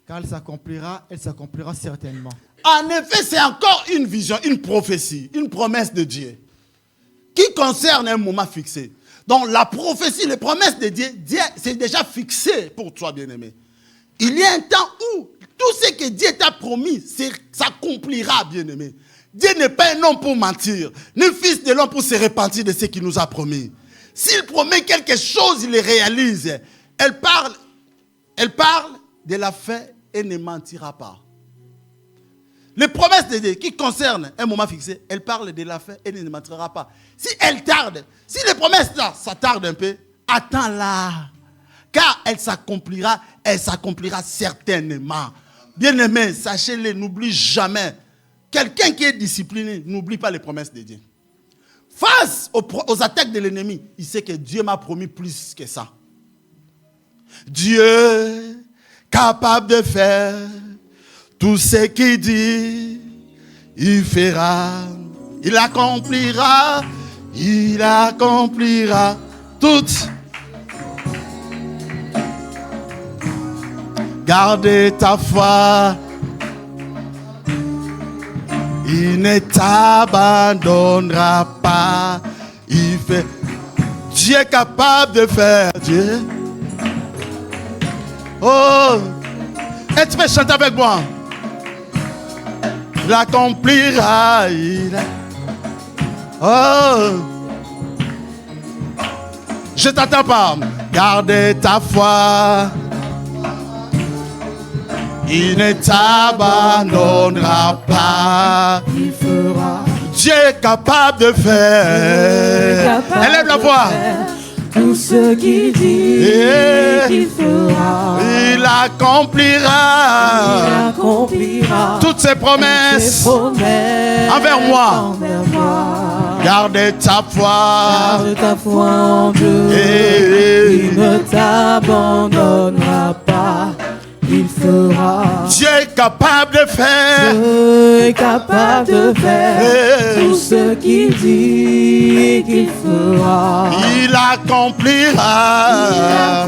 car elle s'accomplira certainement. En effet, c'est encore une vision, une prophétie, une promesse de Dieu qui concerne un moment fixé. Donc la prophétie, les promesses de Dieu, c'est déjà fixé pour toi, bien-aimé. Il y a un temps où tout ce que Dieu t'a promis s'accomplira, bien-aimé. Dieu n'est pas un homme pour mentir, ni fils de l'homme pour se repentir de ce qu'il nous a promis. S'il promet quelque chose, il le réalise. Elle parle de la fin et ne mentira pas. Les promesses de Dieu qui concernent un moment fixé, elle parle de la fin et ne mentira pas. Si elle tarde, si les promesses là, ça tarde un peu, attends-la. Car elle s'accomplira certainement. Bien-aimé, sachez-le, n'oublie jamais. Quelqu'un qui est discipliné, n'oublie pas les promesses de Dieu. Face aux attaques de l'ennemi, il sait que Dieu m'a promis plus que ça. Dieu, capable de faire tout ce qu'il dit, il fera, il accomplira tout. Gardez ta foi, il ne t'abandonnera pas. Dieu est capable de faire, Dieu. Oh, et tu peux chanter avec moi. Il accomplira. Oh, je t'attends pas. Gardez ta foi. Il ne t'abandonnera pas. Il fera. Dieu est capable de faire. Élève la voix. Tout ce qu'il dit qu'il fera. Il accomplira toutes ses promesses envers moi. Garde ta foi. Garde ta foi en Dieu. Il ne t'abandonnera pas. Il fera. Dieu est capable de faire. Dieu est capable de faire tout ce qu'il dit qu'il fera. Il accomplira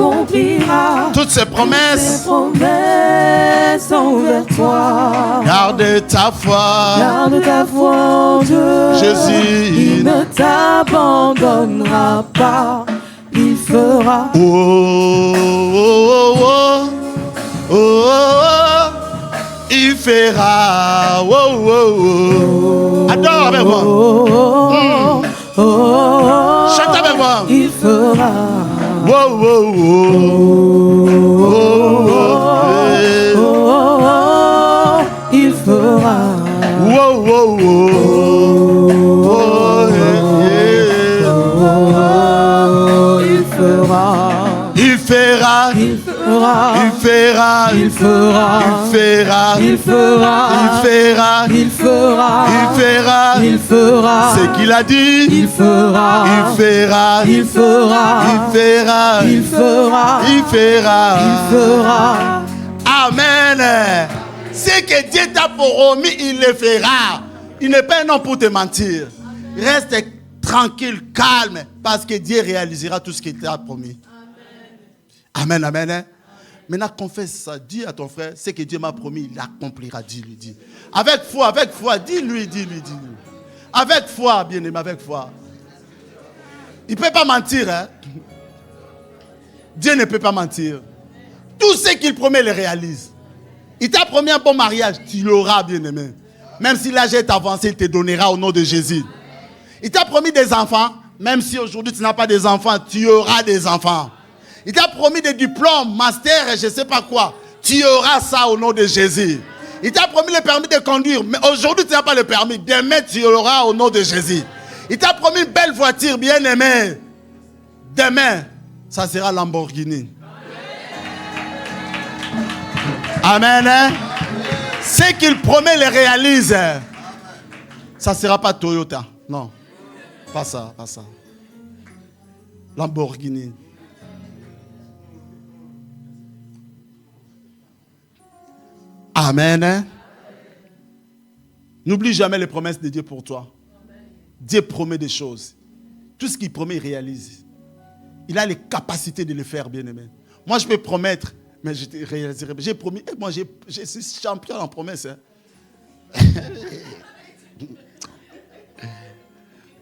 toutes ses promesses. Ses promesses envers toi. Garde ta foi. Garde ta foi en Dieu. Jésus. Il ne t'abandonnera pas. Il fera. Oh, oh, oh, oh. Oh, oh, oh, il fera. Oh, oh, oh. Adore avec moi. Chante avec moi. Il fera. Oh, oh, oh. Oh, oh, oh. Il fera. Oh, oh, oh. Il fera. Il fera. Il fera. Il fera. Il fera. Il fera. Il fera. Il fera. Il fera. Il fera. Il fera. C'est qu'il a dit. Il fera. Il fera. Il fera. Il fera. Il fera. Il fera. Il fera. Amen. Ce que Dieu t'a promis, il le fera. Il n'est pas un homme pour te mentir. Reste tranquille, calme, parce que Dieu réalisera tout ce qu'il t'a promis. Amen, amen. Amen. Maintenant, confesse ça. Dis à ton frère, ce que Dieu m'a promis, il l'accomplira. Dis-lui, dis. Avec foi, dis-lui, dis-lui, dis-lui. Avec foi, bien-aimé, avec foi. Il ne peut pas mentir, hein. Dieu ne peut pas mentir. Tout ce qu'il promet, il le réalise. Il t'a promis un bon mariage, tu l'auras, bien-aimé. Même si l'âge est avancé, il te donnera au nom de Jésus. Il t'a promis des enfants, même si aujourd'hui tu n'as pas des enfants, tu auras des enfants. Il t'a promis des diplômes, master et je ne sais pas quoi. Tu auras ça au nom de Jésus. Il t'a promis le permis de conduire, mais aujourd'hui tu n'as pas le permis. Demain tu l'auras au nom de Jésus. Il t'a promis une belle voiture, bien-aimé. Demain, ça sera Lamborghini. Amen. Hein? Ce qu'il promet, le réalise. Ça ne sera pas Toyota. Non. Pas ça, pas ça. Lamborghini. Amen. Hein? N'oublie jamais les promesses de Dieu pour toi. Dieu promet des choses. Tout ce qu'il promet, il réalise. Il a les capacités de le faire, bien-aimé. Moi, je peux promettre, mais je ne réaliserai pas. J'ai promis, et moi, je suis champion en promesse. Hein.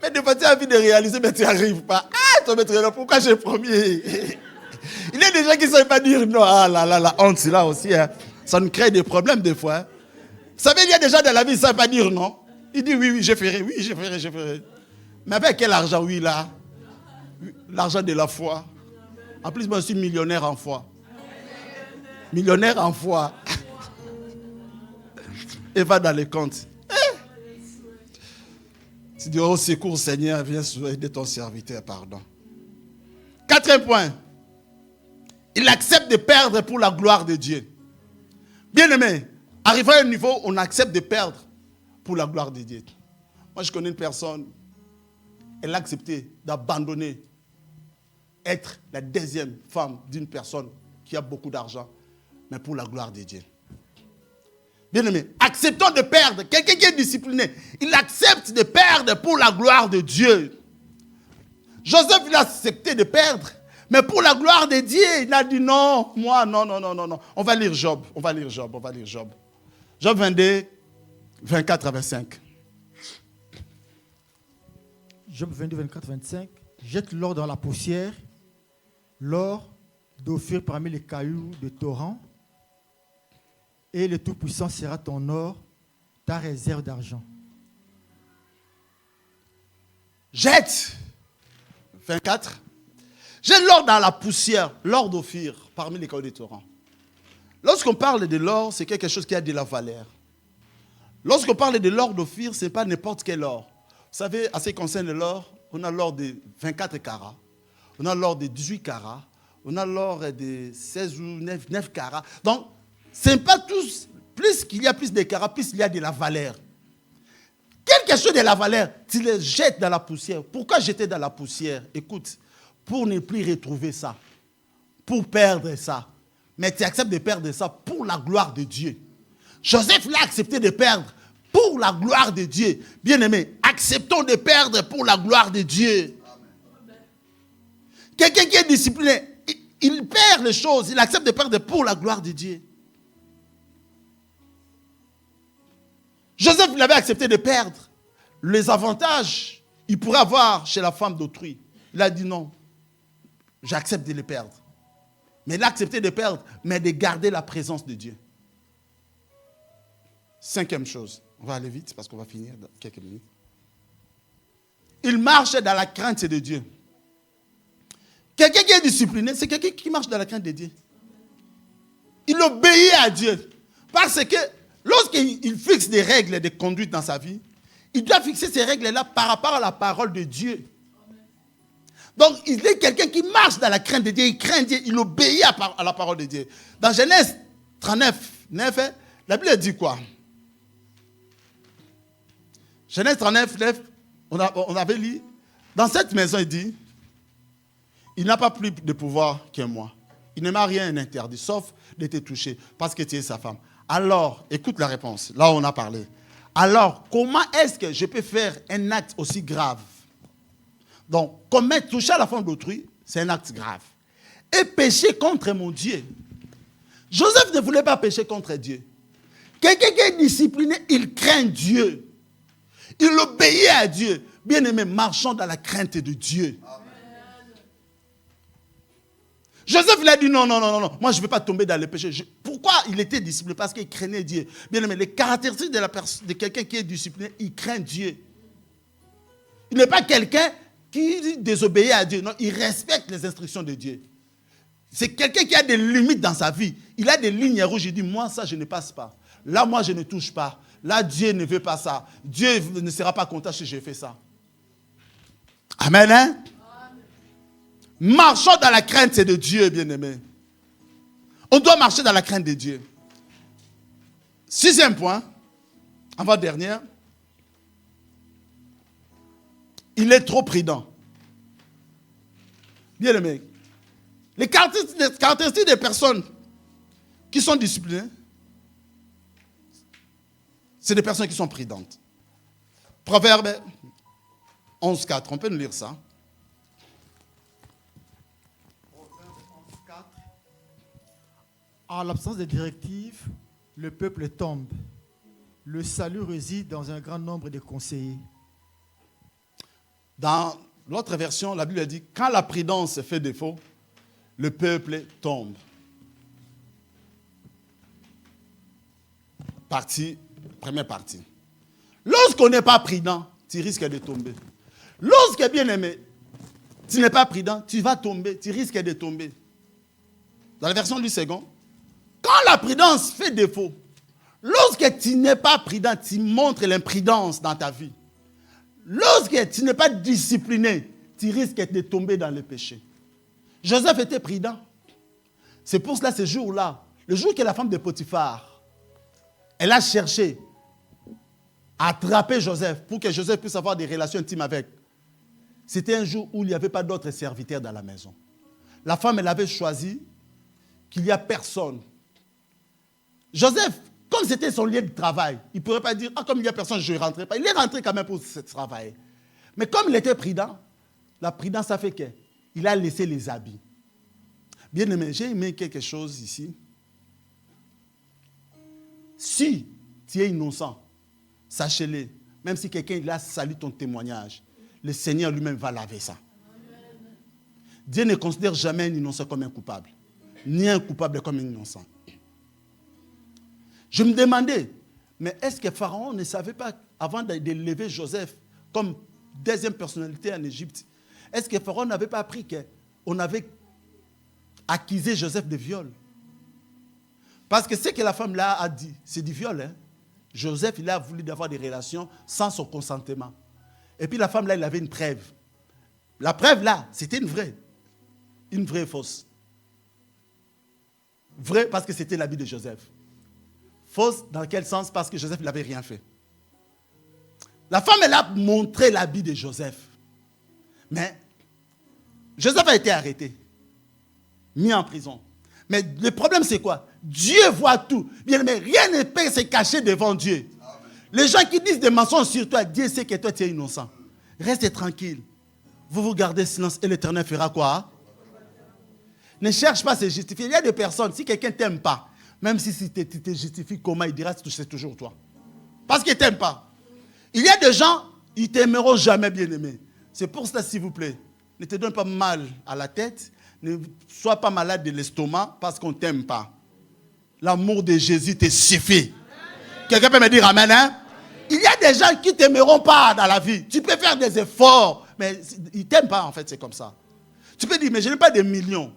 Mais des fois, tu as envie de réaliser, mais tu n'y arrives pas. Ah, ton maître, pourquoi j'ai promis? Il y a des gens qui ne savent pas dire non. Ah là là, la honte, c'est là aussi. Hein. Ça nous crée des problèmes des fois. Hein. Vous savez, il y a des gens dans la vie qui ne savent pas dire non. Ils disent oui, oui, je ferai, oui, je ferai, je ferai. Mais avec quel argent? Oui, là. L'argent de la foi. En plus, moi, je suis millionnaire en foi. Millionnaire en foi. Et va dans les comptes. Tu dis, oh, secours, Seigneur, viens aider ton serviteur, pardon. Quatrième point. Il accepte de perdre pour la gloire de Dieu. Bien-aimé, arrivé à un niveau où on accepte de perdre pour la gloire de Dieu. Moi, je connais une personne, elle a accepté d'abandonner, être la deuxième femme d'une personne qui a beaucoup d'argent, mais pour la gloire de Dieu. Bien-aimé, acceptons de perdre. Quelqu'un qui est discipliné, il accepte de perdre pour la gloire de Dieu. Joseph, il a accepté de perdre, mais pour la gloire de Dieu, il a dit non, moi, non. On va lire Job, Job 22, 24 à 25. Job 22, 24, 25. Jette l'or dans la poussière, l'or d'Ophir parmi les cailloux de torrent, et le Tout-Puissant sera ton or, ta réserve d'argent. Jette, 24. Jette l'or dans la poussière, l'or d'Ophir parmi les cailloux de torrent. Lorsqu'on parle de l'or, c'est quelque chose qui a de la valeur. Lorsqu'on parle de l'or d'Ophir, ce n'est pas n'importe quel or. Vous savez, à ce qui concerne l'or, on a l'or de 24 carats, on a l'or de 18 carats, on a l'or de 16 ou 9 carats. Donc, ce n'est pas tous. Plus qu'il y a plus de carats, plus il y a de la valeur. Quelque chose de la valeur, tu le jettes dans la poussière. Pourquoi jeter dans la poussière? Écoute, pour ne plus retrouver ça, pour perdre ça. Mais tu acceptes de perdre ça pour la gloire de Dieu. Joseph l'a accepté de perdre pour la gloire de Dieu. Bien-aimé, acceptons de perdre pour la gloire de Dieu. Quelqu'un qui est discipliné, il perd les choses, il accepte de perdre pour la gloire de Dieu. Joseph, il avait accepté de perdre les avantages qu'il pourrait avoir chez la femme d'autrui. Il a dit non, j'accepte de les perdre. Mais il a accepté de perdre, mais de garder la présence de Dieu. Cinquième chose, on va aller vite parce qu'on va finir dans quelques minutes. Il marche dans la crainte de Dieu. Quelqu'un qui est discipliné, c'est quelqu'un qui marche dans la crainte de Dieu. Il obéit à Dieu. Parce que lorsqu'il fixe des règles de conduite dans sa vie, il doit fixer ces règles-là par rapport à la parole de Dieu. Donc, il est quelqu'un qui marche dans la crainte de Dieu, il craint Dieu, il obéit à la parole de Dieu. Dans Genèse 39, 9, la Bible dit quoi? Genèse 39, 9, on avait lu, dans cette maison, il dit, il n'a pas plus de pouvoir que moi. Il ne m'a rien interdit, sauf de te toucher, parce que tu es sa femme. Alors, écoute la réponse, là où on a parlé. Alors, comment est-ce que je peux faire un acte aussi grave? Donc, toucher à la femme d'autrui, c'est un acte grave. Et pécher contre mon Dieu. Joseph ne voulait pas pécher contre Dieu. Quelqu'un qui est discipliné, il craint Dieu. Il obéit à Dieu. Bien-aimé, marchons dans la crainte de Dieu. Amen. Joseph, il a dit non, moi je ne vais pas tomber dans le péché. Pourquoi il était discipliné? Parce qu'il craignait Dieu. Bien-aimé, les caractéristiques de quelqu'un qui est discipliné, il craint Dieu. Il n'est pas quelqu'un qui désobéit à Dieu. Non, il respecte les instructions de Dieu. C'est quelqu'un qui a des limites dans sa vie. Il a des lignes rouges. Il dit, moi, ça, je ne passe pas. Là, moi, je ne touche pas. Là, Dieu ne veut pas ça. Dieu ne sera pas content si j'ai fait ça. Amen, hein? Amen. Marchons dans la crainte de Dieu, bien-aimés. On doit marcher dans la crainte de Dieu. Sixième point, avant-dernière. Il est trop prudent. Bien-aimés. Les caractéristiques des personnes qui sont disciplinées, c'est des personnes qui sont prudentes. Proverbe 11.4, on peut nous lire ça. Proverbe 11.4. En l'absence de directives, le peuple tombe. Le salut réside dans un grand nombre de conseillers. Dans l'autre version, la Bible dit, quand la prudence fait défaut, le peuple tombe. Première partie. Lorsqu'on n'est pas prudent, tu risques de tomber. Lorsque, bien aimé, tu n'es pas prudent, tu vas tomber, tu risques de tomber. Dans la version du second, quand la prudence fait défaut, lorsque tu n'es pas prudent, tu montres l'imprudence dans ta vie. Lorsque tu n'es pas discipliné, tu risques de tomber dans le péché. Joseph était prudent. C'est pour cela, ce jour-là, le jour que la femme de Potiphar, elle a cherché à attraper Joseph pour que Joseph puisse avoir des relations intimes avec. C'était un jour où il n'y avait pas d'autres serviteurs dans la maison. La femme, elle avait choisi qu'il n'y a personne. Joseph, comme c'était son lieu de travail, il ne pourrait pas dire, comme il n'y a personne, je ne rentrerai pas. Il est rentré quand même pour travailler. Mais comme il était prudent, la prudence a fait qu'il a laissé les habits. Bien aimé, j'ai aimé quelque chose ici. Si tu es innocent, sachez-le, même si quelqu'un a sali ton témoignage, le Seigneur lui-même va laver ça. Amen. Dieu ne considère jamais un innocent comme un coupable, ni un coupable comme un innocent. Je me demandais, mais est-ce que Pharaon ne savait pas, avant de lever Joseph comme deuxième personnalité en Égypte, est-ce que Pharaon n'avait pas appris qu'on avait accusé Joseph de viol? Parce que ce que la femme là a dit, c'est du viol. Hein? Joseph, il a voulu avoir des relations sans son consentement. Et puis la femme là, il avait une preuve. La preuve là, c'était une vraie fausse. Vraie parce que c'était l'habit de Joseph. Fausse dans quel sens? Parce que Joseph n'avait rien fait. La femme, elle a montré l'habit de Joseph. Mais Joseph a été arrêté, mis en prison. Mais le problème, c'est quoi? Dieu voit tout. Bien, mais rien ne peut se cacher devant Dieu. Amen. Les gens qui disent des mensonges sur toi, Dieu sait que toi, tu es innocent. Reste tranquille. Vous gardez silence et l'Éternel fera quoi? Ne cherche pas à se justifier. Il y a des personnes, si quelqu'un ne t'aime pas, même si tu te justifies comment, il dira que c'est toujours toi. Parce qu'il ne t'aime pas. Il y a des gens, ils ne t'aimeront jamais, bien-aimé. C'est pour ça, s'il vous plaît, ne te donne pas mal à la tête. Ne sois pas malade de l'estomac parce qu'on ne t'aime pas. L'amour de Jésus te suffit. Quelqu'un peut me dire amen, hein? Il y a des gens qui ne t'aimeront pas dans la vie. Tu peux faire des efforts, mais ils ne t'aiment pas, en fait, c'est comme ça. Tu peux dire, mais je n'ai pas des millions.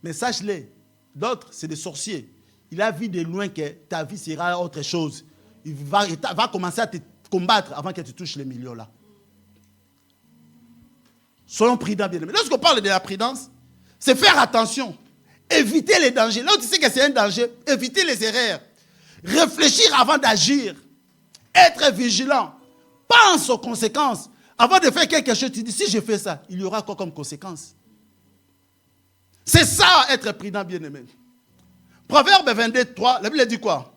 Mais sache-le, d'autres, c'est des sorciers. Il a vu de loin que ta vie sera autre chose. Il va commencer à te combattre avant que tu touches les millions là. Soyons prudents, bien aimés. Lorsqu'on parle de la prudence, c'est faire attention. Éviter les dangers. Là où tu sais que c'est un danger, éviter les erreurs. Réfléchir avant d'agir. Être vigilant. Pense aux conséquences. Avant de faire quelque chose, tu dis, si je fais ça, il y aura quoi comme conséquence? C'est ça, être prudent, bien aimé. Proverbe 22, 3, la Bible dit quoi?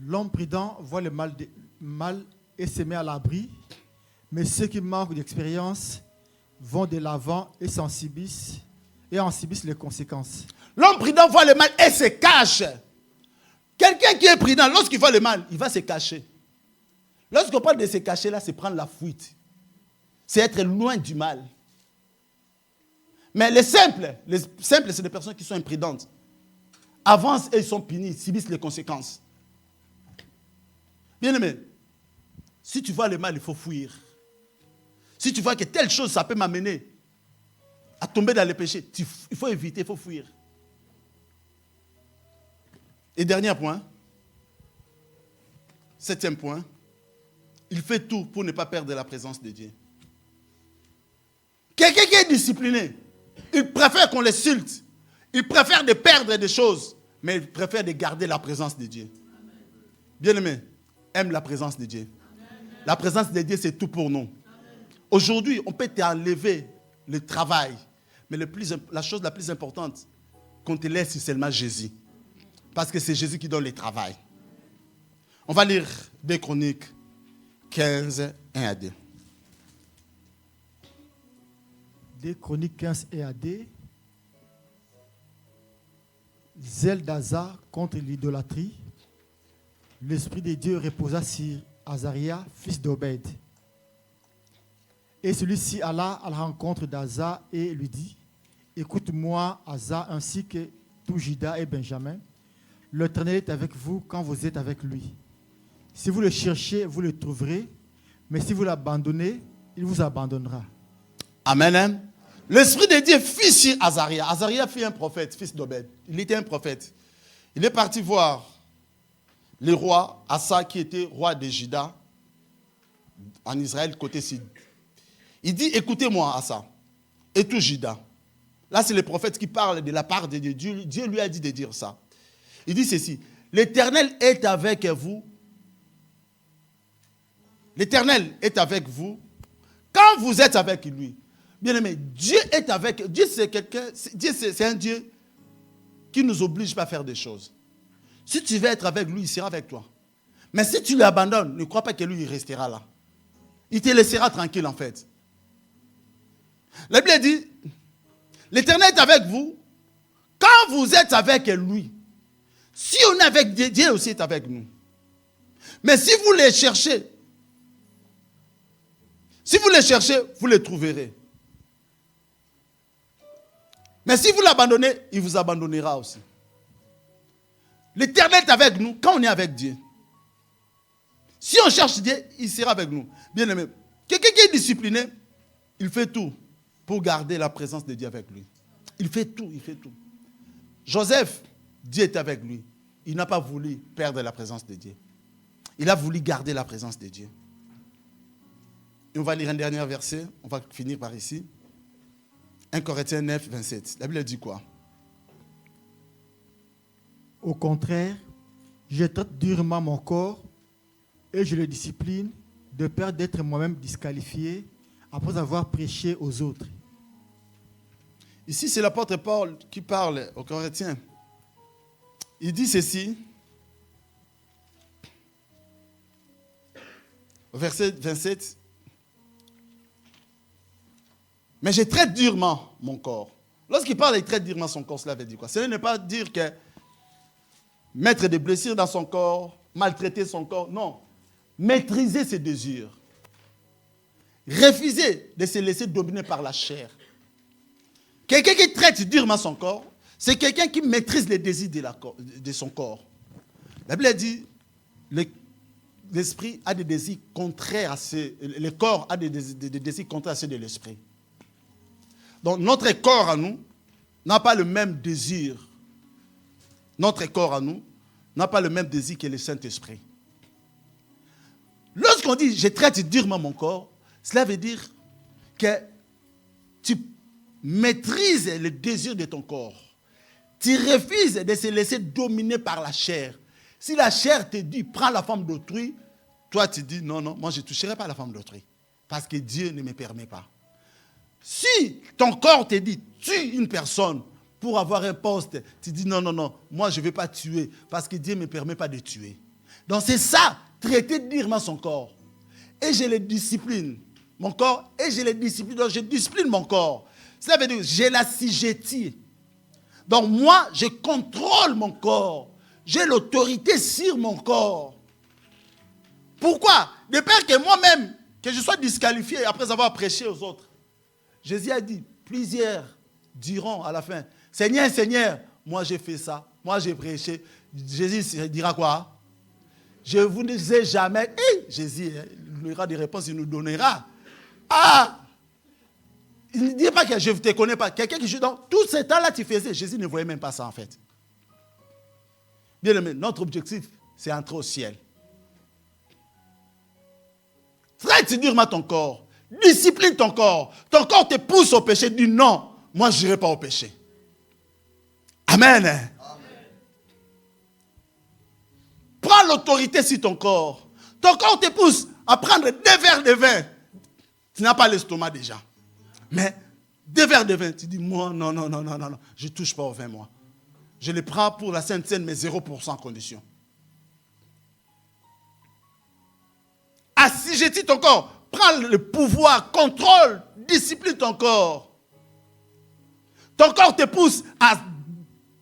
L'homme prudent voit le mal et se met à l'abri, mais ceux qui manquent d'expérience vont de l'avant et en subissent les conséquences. L'homme prudent voit le mal et se cache. Quelqu'un qui est prudent, lorsqu'il voit le mal, il va se cacher. Lorsqu'on parle de se cacher, là, c'est prendre la fuite. C'est être loin du mal. Mais les simples, c'est des personnes qui sont imprudentes. Avancent et ils sont punis, subissent les conséquences. Bien aimé, si tu vois le mal, il faut fuir. Si tu vois que telle chose, ça peut m'amener à tomber dans le péché, il faut éviter, il faut fuir. Et dernier point, 7e point, il fait tout pour ne pas perdre la présence de Dieu. Quelqu'un qui est discipliné, il préfère qu'on l'insulte, il préfère de perdre des choses, mais il préfère de garder la présence de Dieu. Bien aimé, aime la présence de Dieu. La présence de Dieu, c'est tout pour nous. Aujourd'hui, on peut t'enlever le travail, mais la chose la plus importante qu'on te laisse, c'est seulement Jésus. Parce que c'est Jésus qui donne le travail. On va lire 2 Chroniques 15, 1 à 2. 2 Chroniques 15, 1 à 2. Zèle d'Asa contre l'idolâtrie. L'Esprit de Dieu reposa sur Azaria, fils d'Obed. Et celui-ci alla à la rencontre d'Asa et lui dit, écoute-moi, Asa, ainsi que tout Juda et Benjamin. L'Éternel est avec vous quand vous êtes avec lui. Si vous le cherchez, vous le trouverez. Mais si vous l'abandonnez, il vous abandonnera. Amen. L'Esprit de Dieu fit sur Azaria. Azaria fut un prophète, fils d'Obed. Il était un prophète. Il est parti voir le roi Asa, qui était roi de Juda, en Israël, côté sud. Il dit, écoutez-moi, Asa, et tout Juda. Là, c'est le prophète qui parle de la part de Dieu. Dieu lui a dit de dire ça. Il dit ceci, l'Éternel est avec vous. L'Éternel est avec vous quand vous êtes avec lui. Bien aimé, Dieu est avec. Dieu, c'est quelqu'un. Dieu, c'est un Dieu qui ne nous oblige pas à faire des choses. Si tu veux être avec lui, il sera avec toi. Mais si tu l'abandonnes, ne crois pas que lui, il restera là. Il te laissera tranquille, en fait. La Bible dit, l'Éternel est avec vous quand vous êtes avec lui. Si on est avec Dieu, Dieu aussi est avec nous. Mais si vous les cherchez, vous les trouverez. Mais si vous l'abandonnez, il vous abandonnera aussi. L'Éternel est avec nous quand on est avec Dieu. Si on cherche Dieu, il sera avec nous. Bien aimé, quelqu'un qui est discipliné, il fait tout pour garder la présence de Dieu avec lui. Il fait tout. Joseph, Dieu était avec lui. Il n'a pas voulu perdre la présence de Dieu. Il a voulu garder la présence de Dieu. Et on va lire un dernier verset. On va finir par ici. 1 Corinthiens 9, 27. La Bible dit quoi? Au contraire, je traite durement mon corps et je le discipline de peur d'être moi-même disqualifié après avoir prêché aux autres. Ici, c'est l'apôtre Paul qui parle aux Corinthiens. Il dit ceci, verset 27. Mais je traite durement mon corps. Lorsqu'il parle, il traite durement son corps, cela veut dire quoi? Ce n'est pas dire que mettre des blessures dans son corps, maltraiter son corps, non. Maîtriser ses désirs. Refuser de se laisser dominer par la chair. Quelqu'un qui traite durement son corps, c'est quelqu'un qui maîtrise les désirs de son corps. La Bible dit, l'esprit a des désirs contraires à ceux, le corps a des désirs contraires à ceux de l'esprit. Donc notre corps à nous n'a pas le même désir. Notre corps à nous n'a pas le même désir que le Saint-Esprit. Lorsqu'on dit « je traite durement mon corps », cela veut dire que tu maîtrises le désir de ton corps. Tu refuses de se laisser dominer par la chair. Si la chair te dit « prends la femme d'autrui », toi tu dis « non, moi je ne toucherai pas la femme d'autrui, parce que Dieu ne me permet pas ». Si ton corps te dit « tue une personne pour avoir un poste », tu dis « non, moi je ne vais pas tuer, parce que Dieu ne me permet pas de tuer ». Donc c'est ça, traiter durement son corps. Et je le discipline, mon corps, et je le discipline. Donc je discipline mon corps. Cela veut dire que j'ai l'assujetti. Donc moi, je contrôle mon corps. J'ai l'autorité sur mon corps. Pourquoi? De peur que moi-même, que je sois disqualifié après avoir prêché aux autres. Jésus a dit, plusieurs diront à la fin, « Seigneur, Seigneur, moi j'ai fait ça, moi j'ai prêché. » Jésus dira quoi? Je ne vous disais jamais. Jésus, il aura des réponses, il nous donnera. Il ne dit pas que je ne te connais pas. Quelqu'un qui joue dans tout ce temps-là, tu faisais. Jésus ne voyait même pas ça en fait. Bien aimé, notre objectif, c'est entrer au ciel. Traite durement ton corps. Discipline ton corps. Ton corps te pousse au péché. Dis non, moi je n'irai pas au péché. Amen. Prends l'autorité sur ton corps. Ton corps te pousse à prendre 2 verres de vin. Tu n'as pas l'estomac déjà. Mais 2 verres de vin, tu dis, moi, non, je ne touche pas au vin, moi. Je le prends pour la Sainte Seine, mais 0% condition. Assujettis ton corps. Prends le pouvoir, contrôle, discipline ton corps. Ton corps te pousse à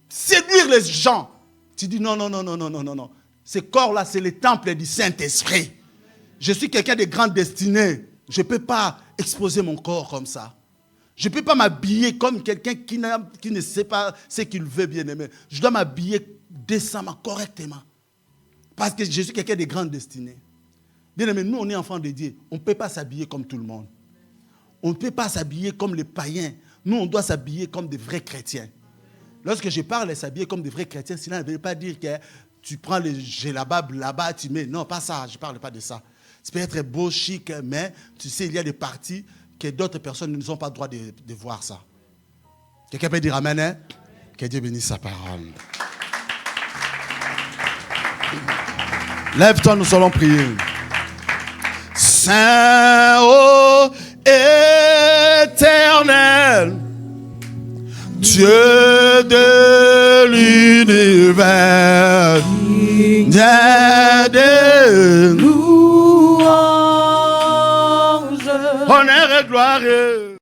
séduire les gens. Tu dis, non. Ce corps-là, c'est le temple du Saint-Esprit. Je suis quelqu'un de grande destinée. Je ne peux pas exposer mon corps comme ça. Je ne peux pas m'habiller comme quelqu'un qui ne sait pas ce qu'il veut, bien aimé. Je dois m'habiller décemment, correctement. Parce que je suis quelqu'un de grande destinée. Bien aimé, nous, on est enfants de Dieu. On ne peut pas s'habiller comme tout le monde. On ne peut pas s'habiller comme les païens. Nous, on doit s'habiller comme des vrais chrétiens. Lorsque je parle de s'habiller comme des vrais chrétiens, cela ne veut pas dire que tu prends le djellabab là-bas, tu mets. Non, pas ça. Je ne parle pas de ça. Ça peut être beau, chic, mais tu sais, il y a des parties que d'autres personnes ne ont pas le droit de voir ça. Quelqu'un peut dire amen, hein? Que Dieu bénisse sa parole. Lève-toi, nous allons prier. Saint, ô éternel, Dieu de l'univers, de louange, honneur et gloire.